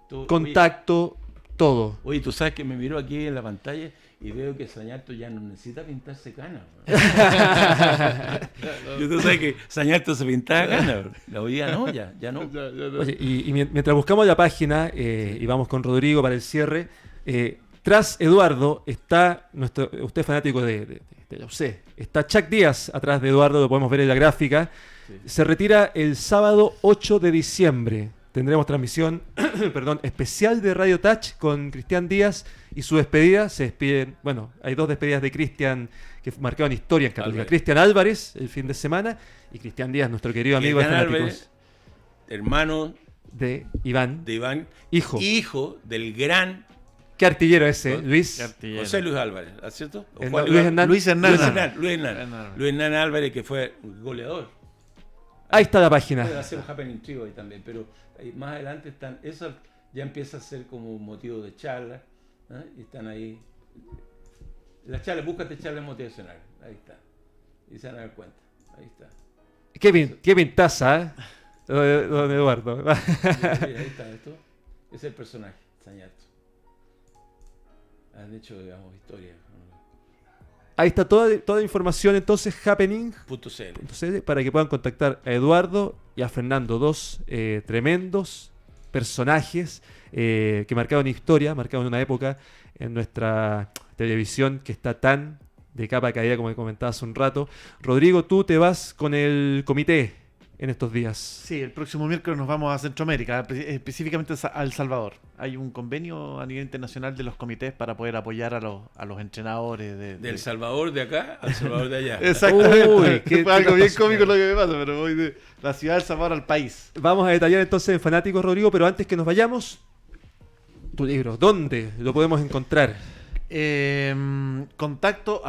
todo. Contacto, todo. Oye, tú sabes que me miro aquí en la pantalla y veo que Sañarto ya no necesita pintarse canas. Tú sabes que Sañarto se pintaba canas. La hoy día no, ya no. Oye, y mientras buscamos la página y vamos con Rodrigo para el cierre, tras Eduardo está usted fanático de la UC, está Chuck Díaz atrás de Eduardo, lo podemos ver en la gráfica. Sí. Se retira el sábado 8 de diciembre. Tendremos transmisión especial de Radio Touch con Cristian Díaz y su despedida. Se despiden, bueno, hay dos despedidas de Cristian que marcaron historia en Católica. Cristian Álvarez el fin de semana y Cristian Díaz, nuestro querido amigo de Cristian Fanáticos. Álvarez, hermano de Iván. Hijo del gran ¿Qué artillero ese? Luis. José Luis Álvarez, ¿cierto? Luis Hernán Álvarez, que fue goleador. Ahí está la página. Puede hacer un Happening Trio ahí también, pero más adelante están, eso ya empieza a ser como motivo de charla, ¿no? Y están ahí. Las charlas, búscate charlas motivacionales, ahí está. Y se van a dar cuenta, ahí está. Qué pintaza, ¿eh? Don Eduardo. Mira, ahí está, esto es el personaje, Sañarto. Han hecho, digamos, historia. Ahí está toda la información, entonces, happening.cl, para que puedan contactar a Eduardo y a Fernando, dos tremendos personajes que marcaron historia, marcaron una época en nuestra televisión que está tan de capa caída como comentaba hace un rato. Rodrigo, tú te vas con el comité en estos días. Sí, el próximo miércoles nos vamos a Centroamérica, específicamente a El Salvador. Hay un convenio a nivel internacional de los comités para poder apoyar a los entrenadores. Del Salvador de acá al Salvador de allá. Exactamente. Fue algo bien cómico lo que me pasa, pero voy de la ciudad de El Salvador al país. Vamos a detallar entonces en Fanáticos, Rodrigo, pero antes que nos vayamos, tu libro, ¿dónde lo podemos encontrar? Contacto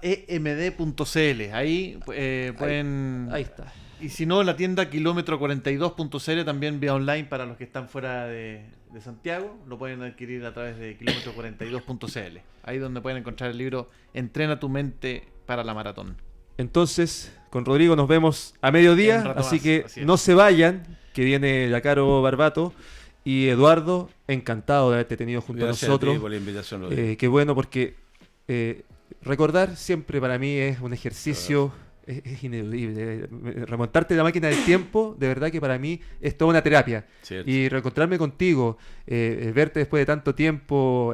@emd.cl. Ahí pueden... Ahí está. Y si no, la tienda kilómetro42.cl, también vía online para los que están fuera de Santiago, lo pueden adquirir a través de kilómetro42.cl. Ahí donde pueden encontrar el libro Entrena tu mente para la maratón. Entonces, con Rodrigo nos vemos a mediodía, así que no se vayan, que viene la Caro Barbato. Y Eduardo, encantado de haberte tenido junto a nosotros. Gracias por la invitación, qué bueno, porque recordar siempre para mí es un ejercicio... Es ineludible. Remontarte la máquina del tiempo, de verdad que para mí es toda una terapia. Cierto. Y reencontrarme contigo, verte después de tanto tiempo,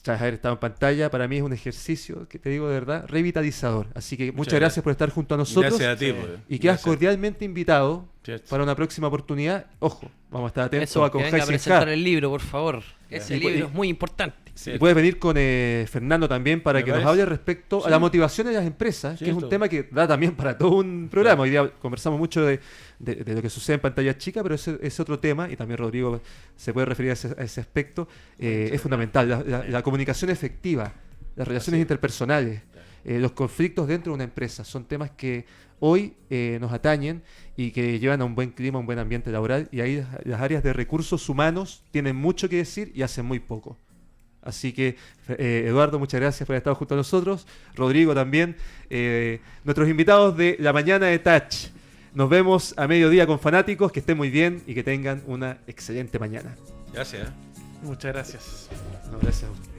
tras haber estado en pantalla, para mí es un ejercicio que te digo de verdad, revitalizador. Así que muchas gracias por estar junto a nosotros. Gracias a ti. Y quedas cordialmente invitado para una próxima oportunidad. Ojo, vamos a estar atentos a que venga a presentar el libro, por favor. Ese libro es muy importante. Y puedes venir con Fernando también para que nos hable respecto a la motivación de las empresas, que es un tema que da también para todo un programa. Hoy día conversamos mucho de lo que sucede en pantalla chica, pero ese es otro tema, y también Rodrigo se puede referir a ese aspecto. Es fundamental, la comunicación efectiva, las relaciones interpersonales, los conflictos dentro de una empresa, son temas que hoy nos atañen y que llevan a un buen clima, un buen ambiente laboral, y ahí las áreas de recursos humanos tienen mucho que decir y hacen muy poco. Así que, Eduardo, muchas gracias por haber estado junto a nosotros. Rodrigo también. Nuestros invitados de la mañana de Touch. Nos vemos a mediodía con Fanáticos. Que estén muy bien y que tengan una excelente mañana. Gracias. Muchas gracias. No, gracias a usted.